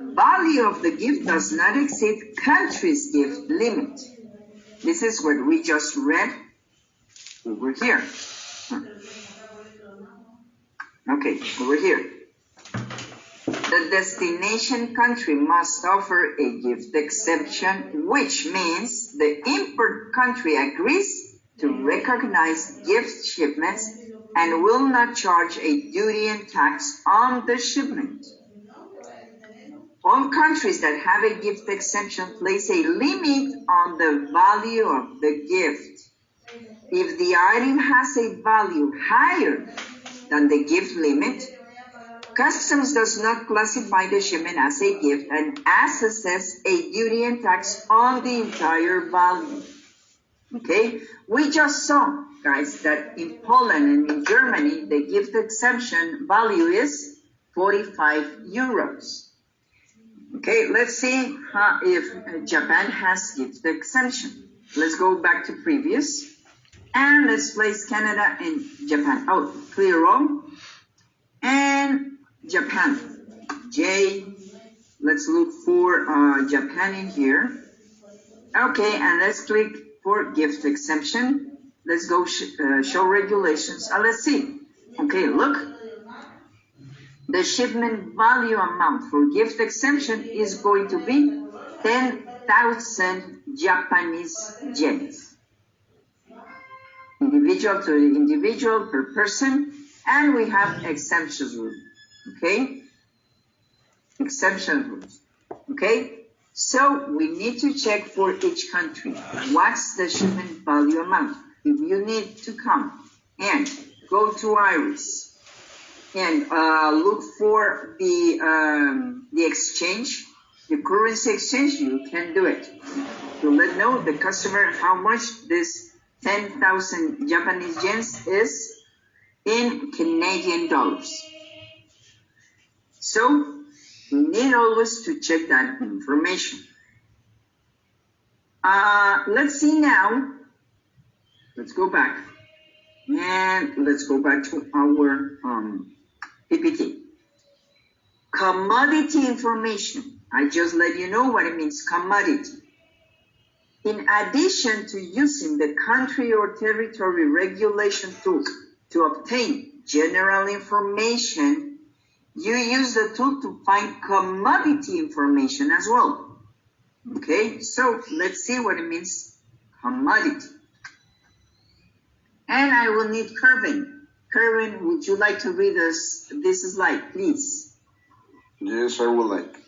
B: Value of the gift does not exceed country's gift limit. This is what we just read over here. Okay, over here. The destination country must offer a gift exception, which means the import country agrees to recognize gift shipments and will not charge a duty and tax on the shipment. All countries that have a gift exemption place a limit on the value of the gift. If the item has a value higher than the gift limit, Customs does not classify the shipment as a gift and assesses a duty and tax on the entire value. Okay, we just saw, guys, that in Poland and in Germany, the gift exemption value is 45 euros. Okay, let's see if Japan has gift exemption. Let's go back to previous. And let's place Canada and Japan. Oh, clear all. And Japan. J. Let's look for Japan in here. Okay, and let's click for gift exemption. Let's go show regulations. Let's see. Okay, look. The shipment value amount for gift exemption is going to be 10,000 Japanese yens. Individual to individual per person, and we have exemptions rule. Okay, exemption rules. Okay, so we need to check for each country what's the shipment value amount. If you need to come and go to Iris and look for the exchange, the currency exchange, you can do it to let know the customer how much this 10,000 Japanese yens is in Canadian dollars. So we need always to check that information. Let's see now. Let's go back. And let's go back to our PPT. Commodity information. I just let you know what it means, commodity. In addition to using the country or territory regulation tool to obtain general information, you use the tool to find commodity information as well. Okay, so let's see what it means, commodity. And I will need Kervin. Kervin, would you like to read us this slide, please?
J: Yes, I would like.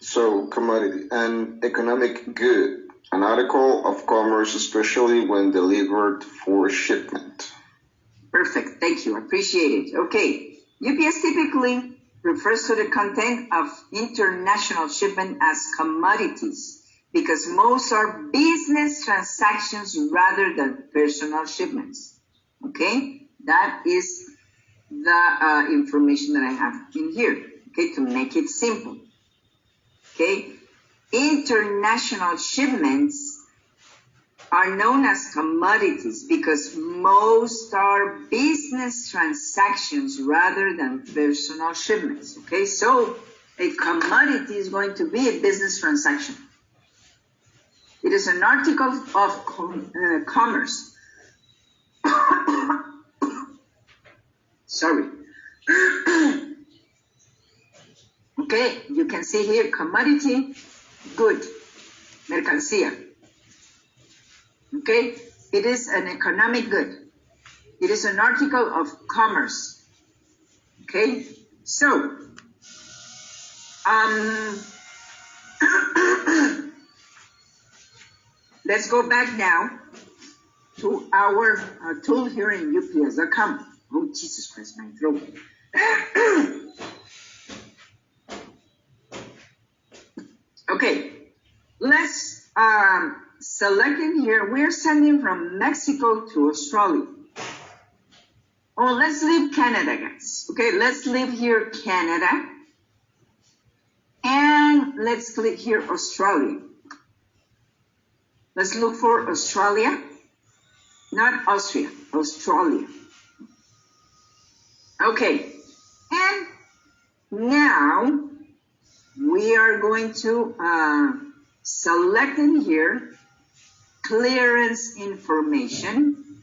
J: So, commodity, an economic good. An article of commerce, especially when delivered for shipment.
B: Perfect, thank you, appreciate it. Okay, UPS typically refers to the content of international shipment as commodities because most are business transactions rather than personal shipments. Okay, that is the information that I have in here, okay, to make it simple. Okay. International shipments are known as commodities because most are business transactions rather than personal shipments. Okay, so a commodity is going to be a business transaction. It is an article of commerce. Sorry. Okay, you can see here commodity. Good, mercancía. Okay, it is an economic good. It is an article of commerce. Okay, so let's go back now to our tool here in UPS.com. Oh, Jesus Christ, my throat. Okay, let's select in here. We're sending from Mexico to Australia. Oh, let's leave Canada, guys. Okay, let's leave here Canada. And let's click here Australia. Let's look for Australia. Not Austria, Australia. Okay, and now we are going to select in here clearance information,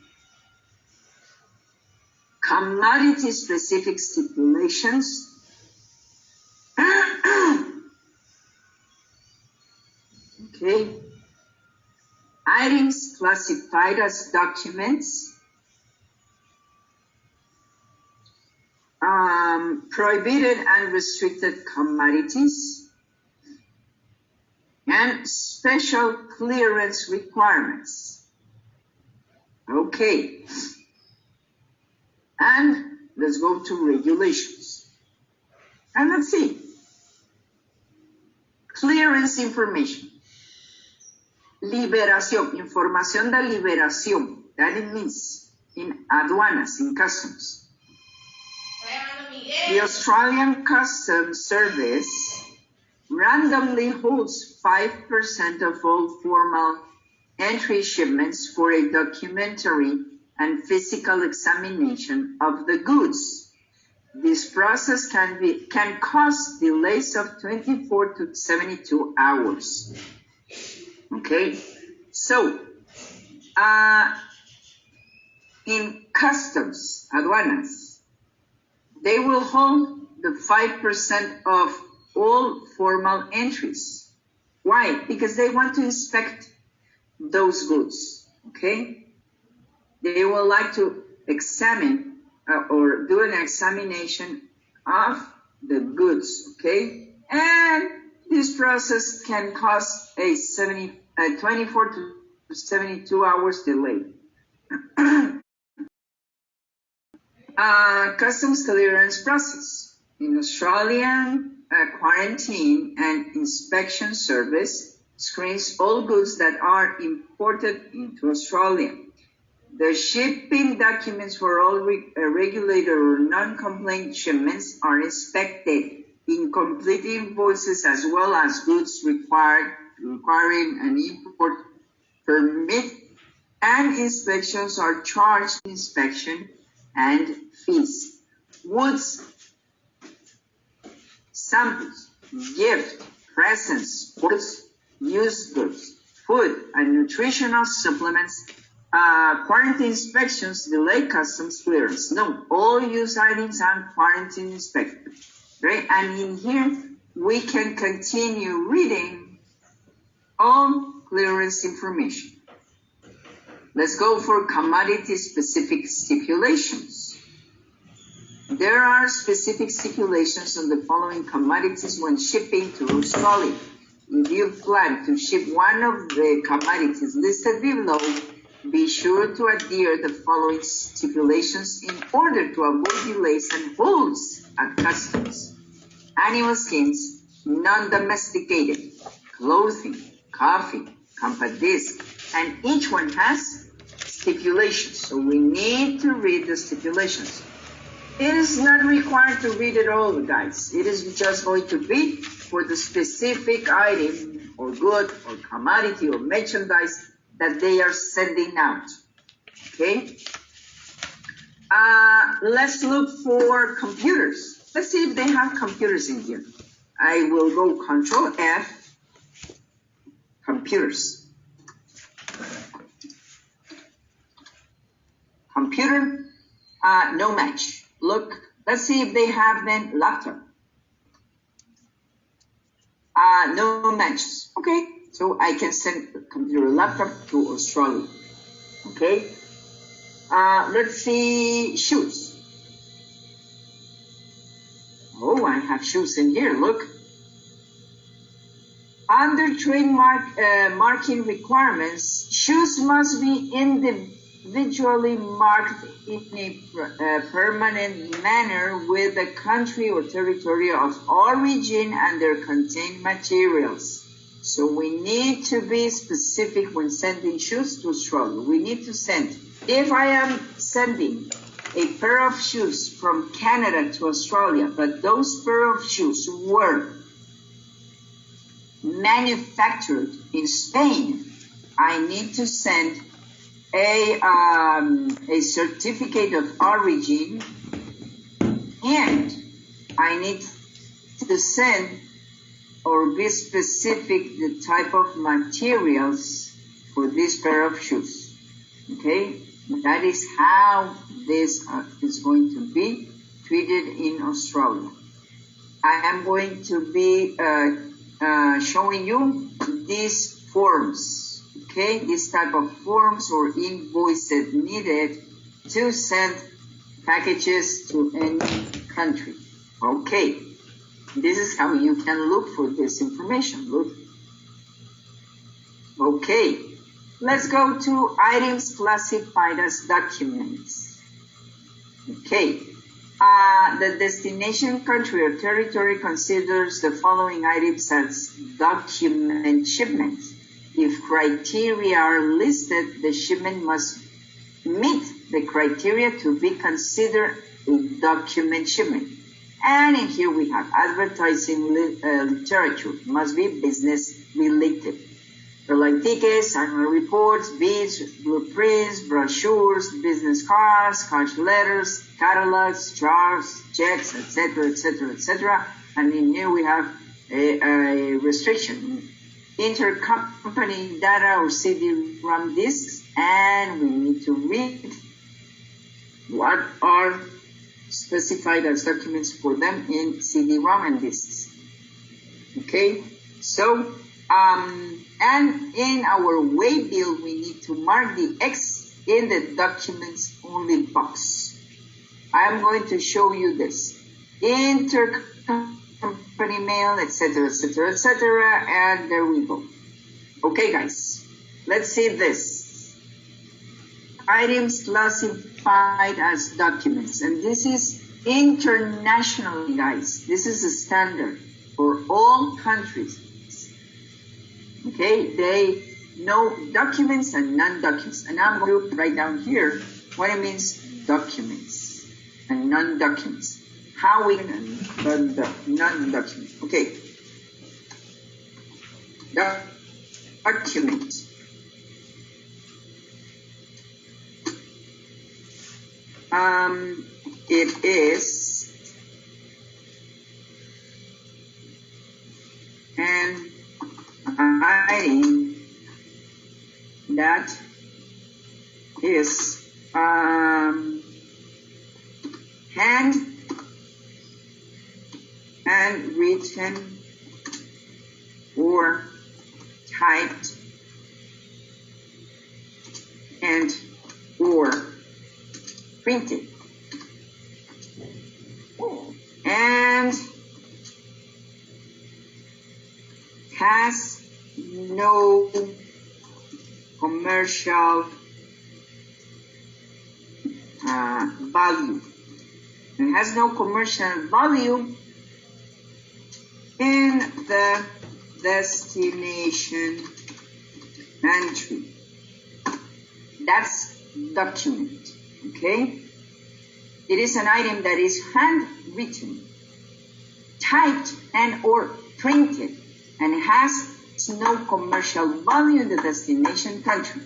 B: commodity specific stipulations, okay, items classified as documents, prohibited and restricted commodities, and special clearance requirements. Okay, and let's go to regulations. And let's see. Clearance information. Liberación, información de liberación. That it means in aduanas, in customs. The Australian Customs Service randomly holds 5% of all formal entry shipments for a documentary and physical examination of the goods. This process can cause delays of 24 to 72 hours. Okay, so in customs, aduanas, they will hold the 5% of all formal entries. Why? Because they want to inspect those goods, okay? They will like to examine or do an examination of the goods, okay? And this process can cause a 24 to 72 hours delay. Customs clearance process. In Australian Quarantine and Inspection Service screens all goods that are imported into Australia. The shipping documents for all regulated or non-complaint shipments are inspected. Incomplete invoices as well as goods requiring an import permit and inspections are charged inspection and fees. Woods, samples, gift, presents, goods, used goods, food and nutritional supplements, quarantine inspections, delay customs clearance. No, all used items are quarantine inspected. Right? And in here, we can continue reading all clearance information. Let's go for commodity-specific stipulations. There are specific stipulations on the following commodities when shipping to Australia. If you plan to ship one of the commodities listed below, be sure to adhere to the following stipulations in order to avoid delays and holds at customs. Animal skins, non-domesticated, clothing, coffee, compact disc, and each one has stipulations. So we need to read the stipulations. It is not required to read it all, guys. It is just going to be for the specific item or good or commodity or merchandise that they are sending out. Okay? Let's look for computers. Let's see if they have computers in here. I will go Control F, computers. Computer, no match. Look, let's see if they have then laptop. No matches. Okay, so I can send a computer laptop to Australia. Okay, let's see shoes. Oh, I have shoes in here, look. Under trademark marking requirements, shoes must be individually marked in a permanent manner with the country or territory of origin and their contained materials. So we need to be specific when sending shoes to Australia. We need to send. If I am sending a pair of shoes from Canada to Australia, but those pair of shoes were manufactured in Spain, I need to send a certificate of origin, and I need to send or be specific the type of materials for this pair of shoes. Okay, that is how this is going to be treated in Australia. I am going to be showing you these forms, okay, this type of forms or invoices needed to send packages to any country. Okay, this is how you can look for this information. Look. Okay, let's go to items classified as documents. Okay, The destination country or territory considers the following items as document shipments. If criteria are listed, the shipment must meet the criteria to be considered a document shipment. And in here we have advertising literature, must be business related. Airline tickets, annual reports, bids, blueprints, brochures, business cards, cash letters, catalogs, charts, checks, etc., etc., etc. And in here we have a restriction. Intercompany data or CD-ROM disks, and we need to read what are specified as documents for them in CD-ROM and disks. Okay, so and in our way bill, we need to mark the X in the documents only box. I am going to show you this. Intercompany mail, etc., etc., etc., and there we go. Okay, guys, let's see this. Items classified as documents, and this is internationally, guys. This is a standard for all countries. Okay, they know documents and non-documents. And I'm going to write down here what it means documents and non-documents. How we can non-documents. Okay. Document. It is an item that is handwritten or typed and or printed and has no commercial value. It has no commercial value in the destination country. That's document, okay? It is an item that is handwritten, typed and or printed, and has no commercial value in the destination country.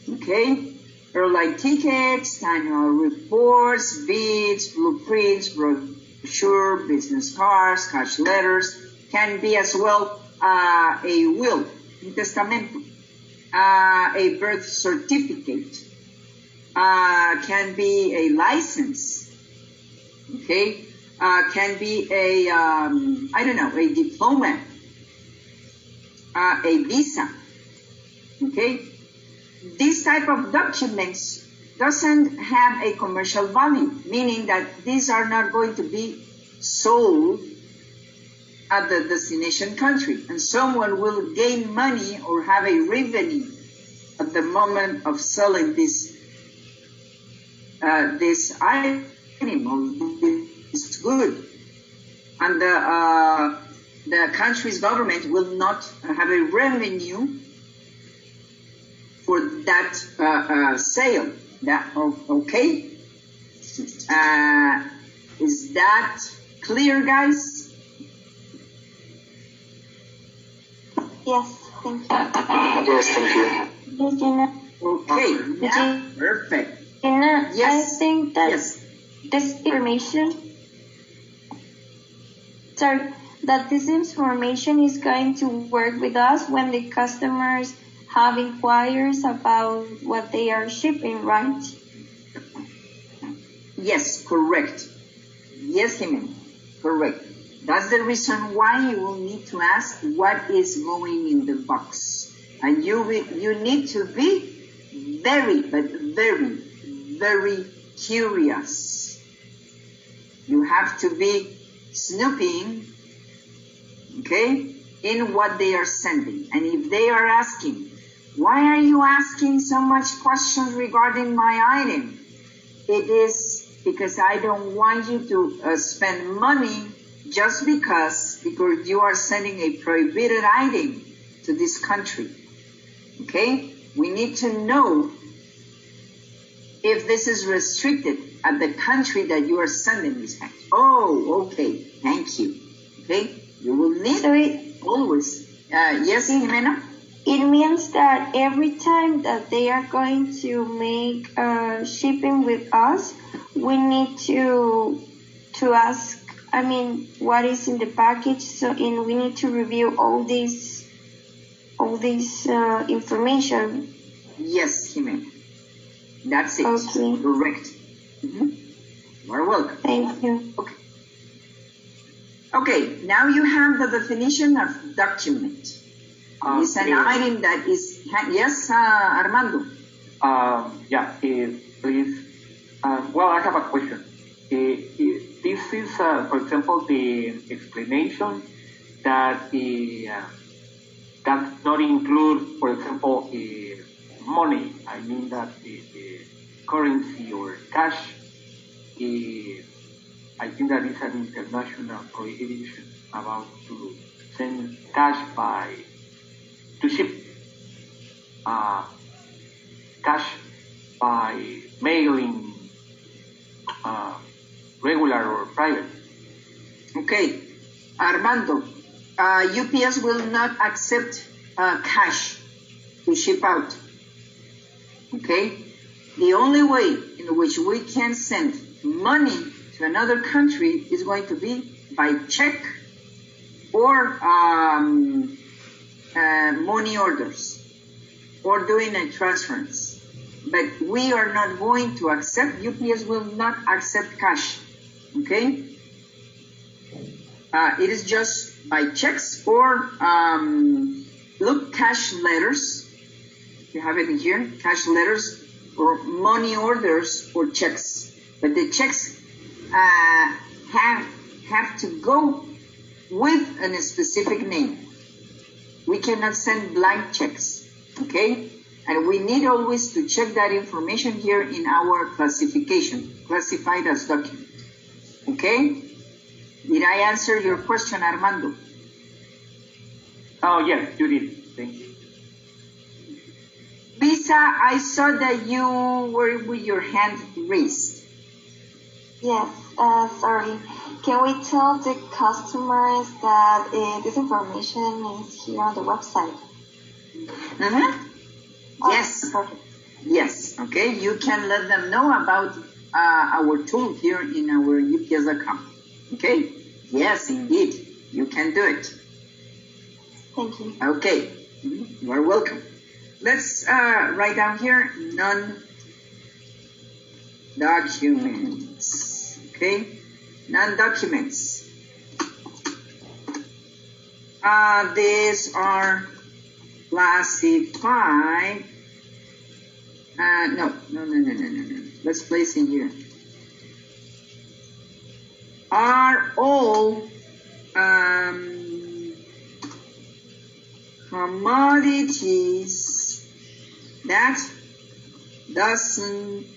B: Okay? Airline tickets, annual reports, bids, blueprints, brochure, business cards, cash letters, can be as well a will, un testamento, a birth certificate, can be a license, okay? Can be a, I don't know, a diploma, a visa, okay? This type of documents doesn't have a commercial value, meaning that these are not going to be sold at the destination country, and someone will gain money or have a revenue at the moment of selling this item or this good, and the country's government will not have a revenue for that sale. That okay? Is that clear, guys?
F: Yes, thank you.
G: Yes, thank you.
F: Yes, Gina.
B: Okay, now, perfect.
F: Gina,
B: Yes.
F: I think that
B: Yes.
F: this information is going to work with us when the customers have inquiries about what they are shipping, right?
B: Yes, correct. Yes, Jimena, correct. That's the reason why you will need to ask what is going in the box. And you need to be very, but very, very curious. You have to be snooping, okay, in what they are sending. And if they are asking, why are you asking so much questions regarding my item? It is because I don't want you to spend money just because you are sending a prohibited item to this country. Okay? We need to know if this is restricted at the country that you are sending this package. Oh, okay. Thank you. Okay? You will need it always. Yes, Jimena?
K: It means that every time that they are going to make shipping with us, we need to ask, what is in the package, and we need to review all this information.
B: Yes, Jimena. That's it.
K: Okay.
B: Correct. You are welcome.
K: Thank you.
B: Okay. Okay, now you have the definition of document. It's an item that is, yes, Armando?
H: Please. Well, I have a question. This is, for example, the explanation that does not include, for example, money. I mean that the currency or cash. I think that is an international prohibition about to send cash to ship cash by mailing, regular or private.
B: Okay, Armando, UPS will not accept cash to ship out. Okay, the only way in which we can send money to another country is going to be by check or money orders or doing a transference. But we are not going to accept, UPS will not accept cash, okay? It is just by checks or, look, cash letters. You have it in here, cash letters or money orders or checks. But the checks have to go with a specific name. We cannot send blank checks, okay? And we need always to check that information here in our classification, classified as document, okay? Did I answer your question, Armando?
H: Oh, yes, you did. Thank you.
B: Lisa, I saw that you were with your hand raised.
K: Yes, sorry. Can we tell the customers that this information is here on the website?
B: Yes.
K: Perfect.
B: Yes, okay. You can let them know about our tool here in our UPS account. Okay? Yes, indeed. You can do it.
K: Thank you.
B: Okay. You are welcome. Let's write down here non-documents. Okay? Non-documents. These are classified. No. Let's place in here. Are all commodities that doesn't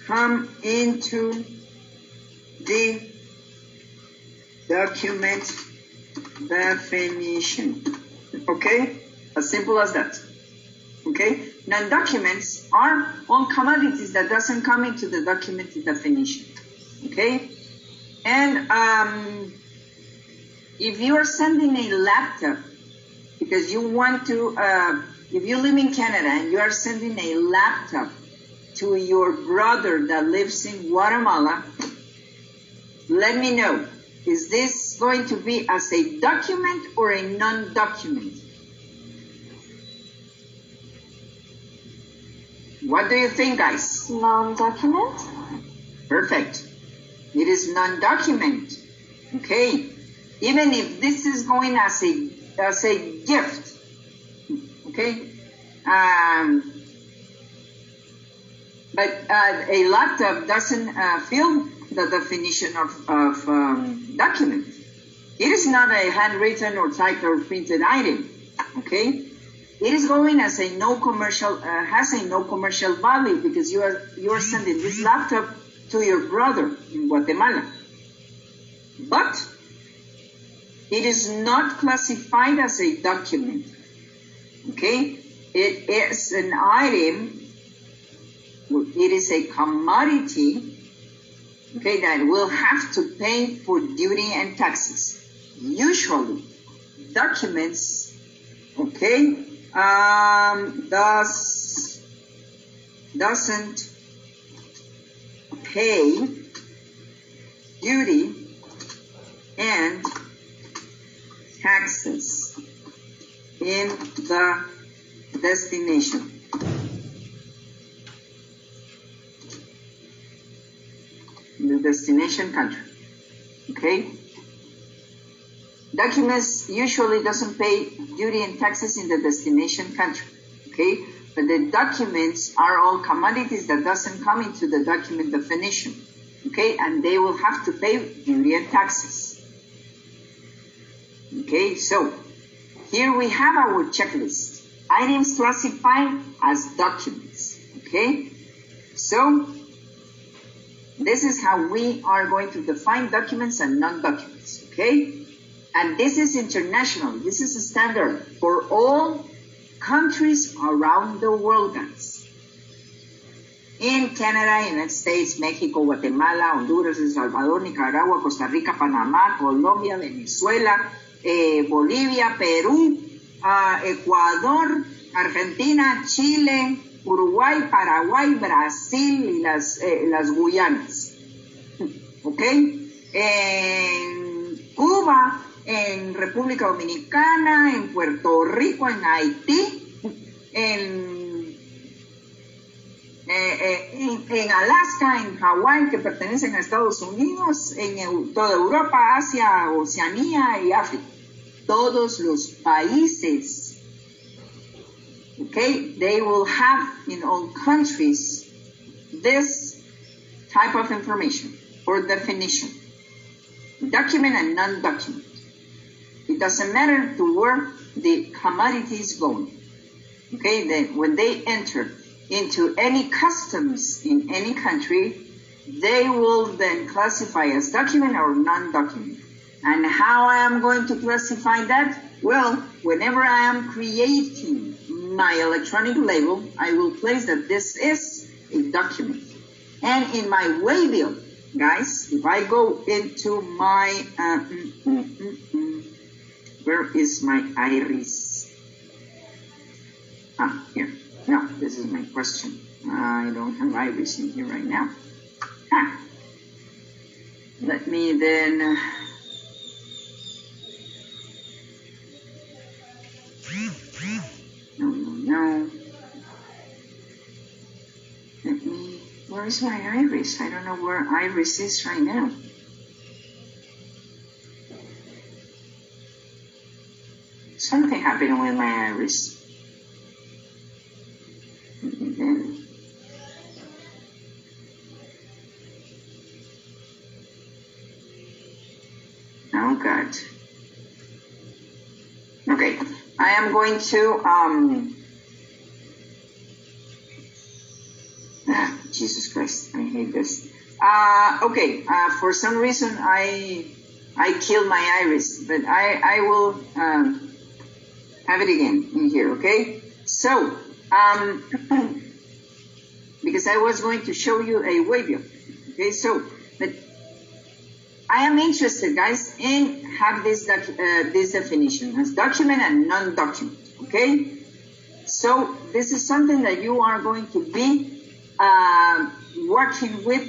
B: come into the document definition. Okay? As simple as that. Okay? Non-documents are all commodities that doesn't come into the document definition. Okay? And if you are sending a laptop because you want to, if you live in Canada and you are sending a laptop to your brother that lives in Guatemala, let me know. Is this going to be as a document or a non-document? What do you think, guys?
K: Non-document?
B: Perfect. It is non-document. Okay. Even if this is going as a gift. Okay. But a laptop doesn't fill the definition of document. It is not a handwritten or typed or printed item. Okay. it is going as a no commercial, has a no commercial value because you are sending this laptop to your brother in Guatemala. But it is not classified as a document. Okay? It is an item, it is a commodity, okay, that will have to pay for duty and taxes. Usually, documents, okay, doesn't pay duty and taxes in the destination. In the destination country. Okay? Documents usually doesn't pay duty and taxes in the destination country. Okay? But the documents are all commodities that doesn't come into the document definition. Okay? And they will have to pay duty and taxes. Okay? So, here we have our checklist. Items classified as documents. Okay? So, this is how we are going to define documents and non-documents. Okay? And this is international. This is a standard for all countries around the world, guys. In Canada, United States, Mexico, Guatemala, Honduras, El Salvador, Nicaragua, Costa Rica, Panamá, Colombia, Venezuela, Bolivia, Perú, Ecuador, Argentina, Chile, Uruguay, Paraguay, Brasil y las Guyanas. ¿Ok? En Cuba, en República Dominicana, en Puerto Rico, en Haití, en Alaska, en Hawái, que pertenecen a Estados Unidos, en toda Europa, Asia, Oceanía y África. Todos los países, okay, they will have in all countries this type of information or definition. Document and non-document. It doesn't matter to where the commodity is going. Okay, then when they enter into any customs in any country, they will then classify as document or non-document. And how I am going to classify that? Well, whenever I am creating my electronic label, I will place that this is a document. And in my waybill, guys, if I go into my, where is my iris? Ah, here. No, this is my question. I don't have iris in here right now. Ah. Let me then... No. Let me... Where is my iris? I don't know where iris is right now. Something happened with my iris. Oh God. Okay, I am going to Jesus Christ, I hate this. Okay, for some reason I killed my iris, but I will have it again in here, okay? So, because I was going to show you a waybill, okay? So, but I am interested, guys, in have this definition as document and non-document, okay? So, this is something that you are going to be working with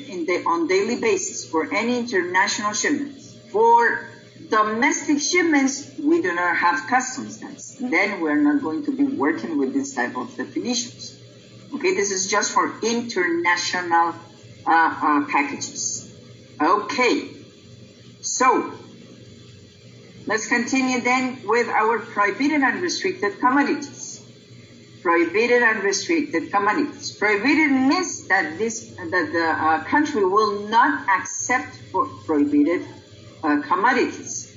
B: on daily basis for any international shipments. For domestic shipments, we do not have customs, guys. Then we're not going to be working with this type of definitions. Okay, this is just for international packages. Okay, so let's continue then with our prohibited and restricted commodities. Prohibited and restricted commodities. Prohibited means that the country will not accept prohibited commodities.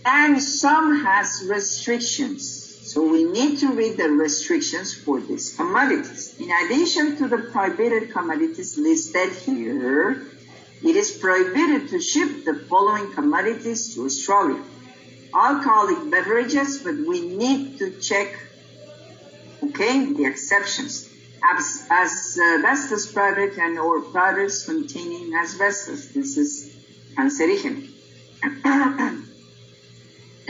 B: And some has restrictions. So we need to read the restrictions for these commodities. In addition to the prohibited commodities listed here, it is prohibited to ship the following commodities to Australia. Alcoholic beverages, but we need to check, okay, the exceptions. Asbestos product and or products containing asbestos. This is cancerogen.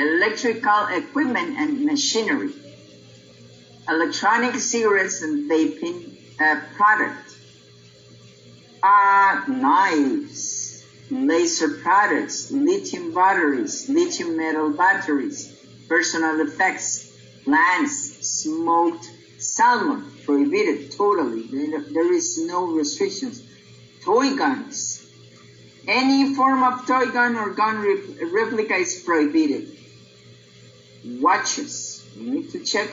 B: Electrical equipment and machinery. Electronic cigarettes and vaping product. Knives, laser products, lithium batteries, lithium metal batteries, personal effects, plants, smoked salmon, prohibited totally. There is no restrictions. Toy guns. Any form of toy gun or gun replica is prohibited. Watches. We need to check,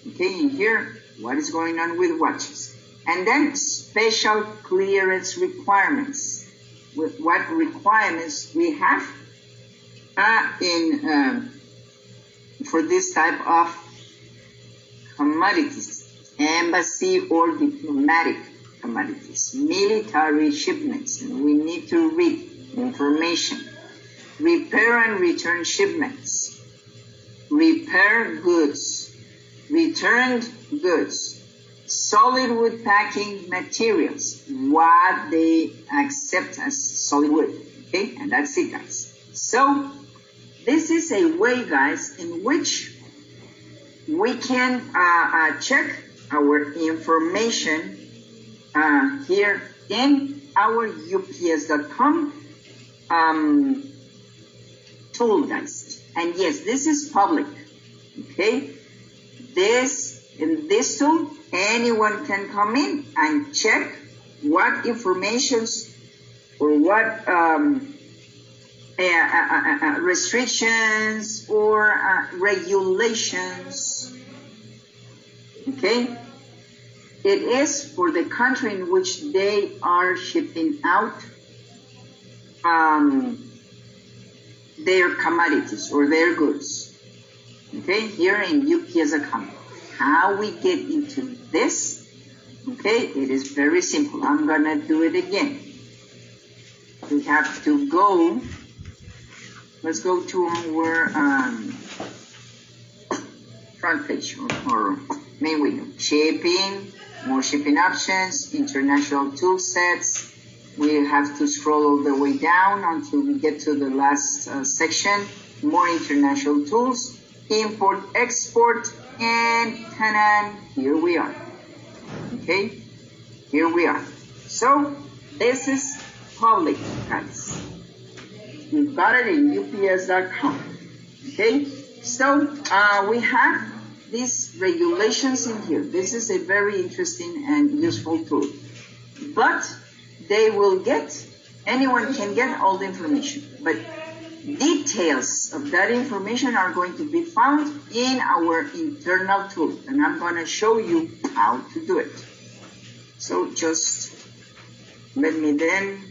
B: okay, in here, what is going on with watches. And then special clearance requirements. With what requirements we have for this type of commodities, embassy or diplomatic commodities, military shipments, and we need to read information, repair and return shipments, repair goods, returned goods, solid wood packing materials, what they accept as solid wood, okay, and that's it, guys. So this is a way, guys, in which we can check our information here in our ups.com tool, guys. And yes, this is public, okay? In this tool, anyone can come in and check what informations or what restrictions or regulations, okay? It is for the country in which they are shipping out their commodities or their goods, okay? Here in UPS.com. How we get into this, okay? It is very simple. I'm gonna do it again. We have to go. Let's go to our front page or main window. Shipping, more shipping options, international tool sets. We have to scroll all the way down until we get to the last section. More international tools, import, export, and ta-da, here we are. Okay, here we are. So this is public, guys. You've got it in ups.com. Okay, so we have these regulations in here. This is a very interesting and useful tool. But they will get, anyone can get all the information. But details of that information are going to be found in our internal tool. And I'm going to show you how to do it. So just let me then,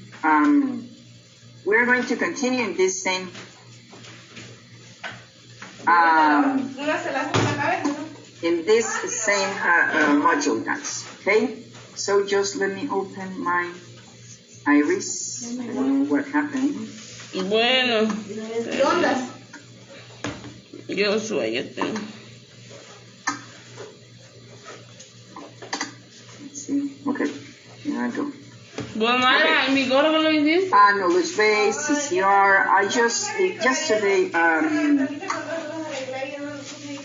B: we're going to continue in this same module, guys. Okay, so just let me open my iris. I don't know what happened.
D: Bueno, yo sueño tengo.
B: Let's see. Okay, here I go.
D: Bueno, Mara, mi gorro lo hiciste.
B: Knowledge base, CCR. I just yesterday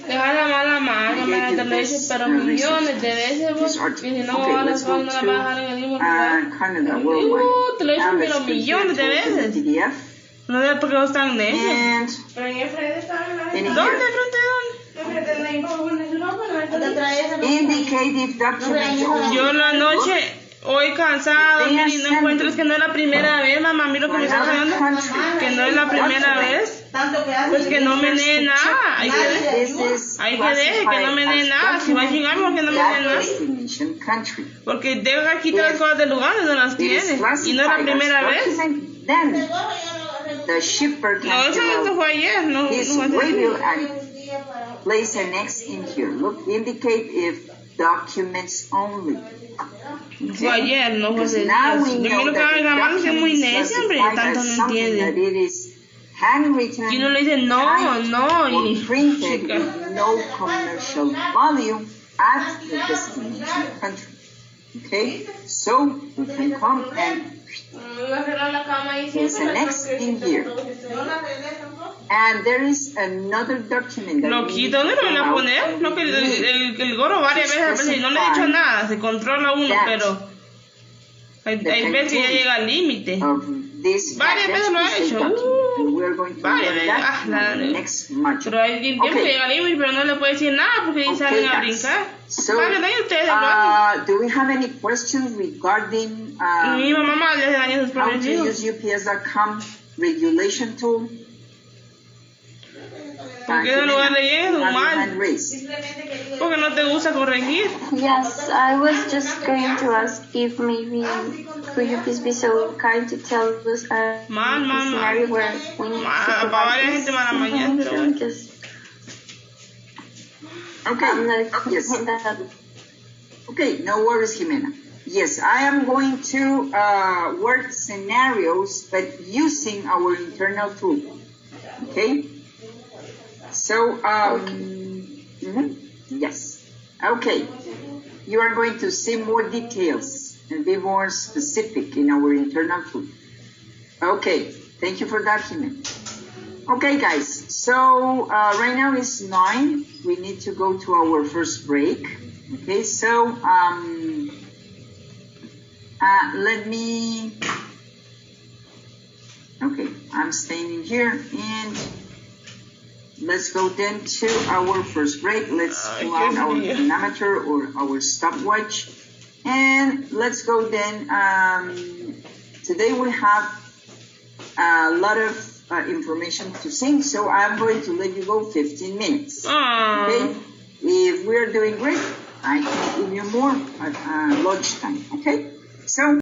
D: Deja la mala mano, me la hecho, pero millones de veces, vos, y si no va a las cosas, no la vas a dejar en el mismo lugar.
B: Canada worldwide.
D: Te lo he hecho, pero millones de veces.
B: PDF.
D: No sé por qué vos tan necio.
E: Pero en el frente estaba en la
D: ¿Dónde? ¿Frente dónde?
B: Indicative document.
D: Yo en la noche, hoy cansado, mira, y no encuentro, es que no es la primera vez, mamá, mira lo que me está haciendo, que no es la primera vez. Pues que no me dé nada, hay que deje que no me dé nada, si va a chingar porque no me dé nada. Porque deja quitar las cosas del lugar donde no las tiene, y no es la primera vez.
B: The shipper
D: No, eso no fue ayer, no fue ayer.
B: place an X in here. Look, indicate if documents only.
D: Fue ayer, no fue ese día.
B: Now we
D: Yo
B: know
D: miro que
B: that the
D: la mano es muy
B: document is
D: necia, hombre,
B: classified
D: tanto
B: as
D: no
B: something that
D: entiende.
B: it is handwritten,
D: Y uno le dice no,
B: typed,
D: no,
B: or
D: y
B: printed
D: chica.
B: with no commercial value at the destination country. Okay, so we can come and there's an X in here. And there is another document that
D: Lo
B: we need
D: quito,
B: to
D: ¿dónde lo
B: fill
D: van a
B: out
D: poner?
B: and
D: No, que
B: we need
D: el gorro varias veces, a veces no le he dicho nada, se controla uno,
B: that
D: pero hay veces que ya llega al límite.
B: of this
D: Varias veces lo ha
B: package is
D: hecho.
B: a document, and we're going to
D: Varias
B: learn
D: veces.
B: that in the next module.
D: Pero hay tiempo que llega al límite, pero no le puede decir nada porque ahí salen a
B: guys.
D: brincar.
B: So,
D: Varios de ustedes lo hacen.
B: do we have any questions regarding
D: Mi mamá les daña sus
B: how
D: propios
B: to
D: hijos.
B: use UPS.com regulation tool?
D: ¿Por qué no lo vas leyendo?
B: You have your
D: Mal.
B: hand raised.
D: Porque no te gusta corregir.
K: Yes, I was just going to ask if maybe could you please be so kind to tell us a scenario where we need to
D: Para varias gente mala mañana, pero bueno.
K: because
B: Okay.
K: I'm not
B: Yes.
K: that.
B: Okay, no worries, Jimena. Yes, I am going to work scenarios, but using our internal tool. Okay? So, yes. Okay. You are going to see more details and be more specific in our internal tool. Okay. Thank you for that, Jimena. Okay, guys. So, right now it's 9. We need to go to our first break. Okay, so, let me, okay, I'm staying in here and let's go then to our first break. Let's pull out our chronometer or our stopwatch and let's go then, today we have a lot of information to sing, so I'm going to let you go 15 minutes. Okay? If we're doing great, I can give you more at lunchtime. Okay? So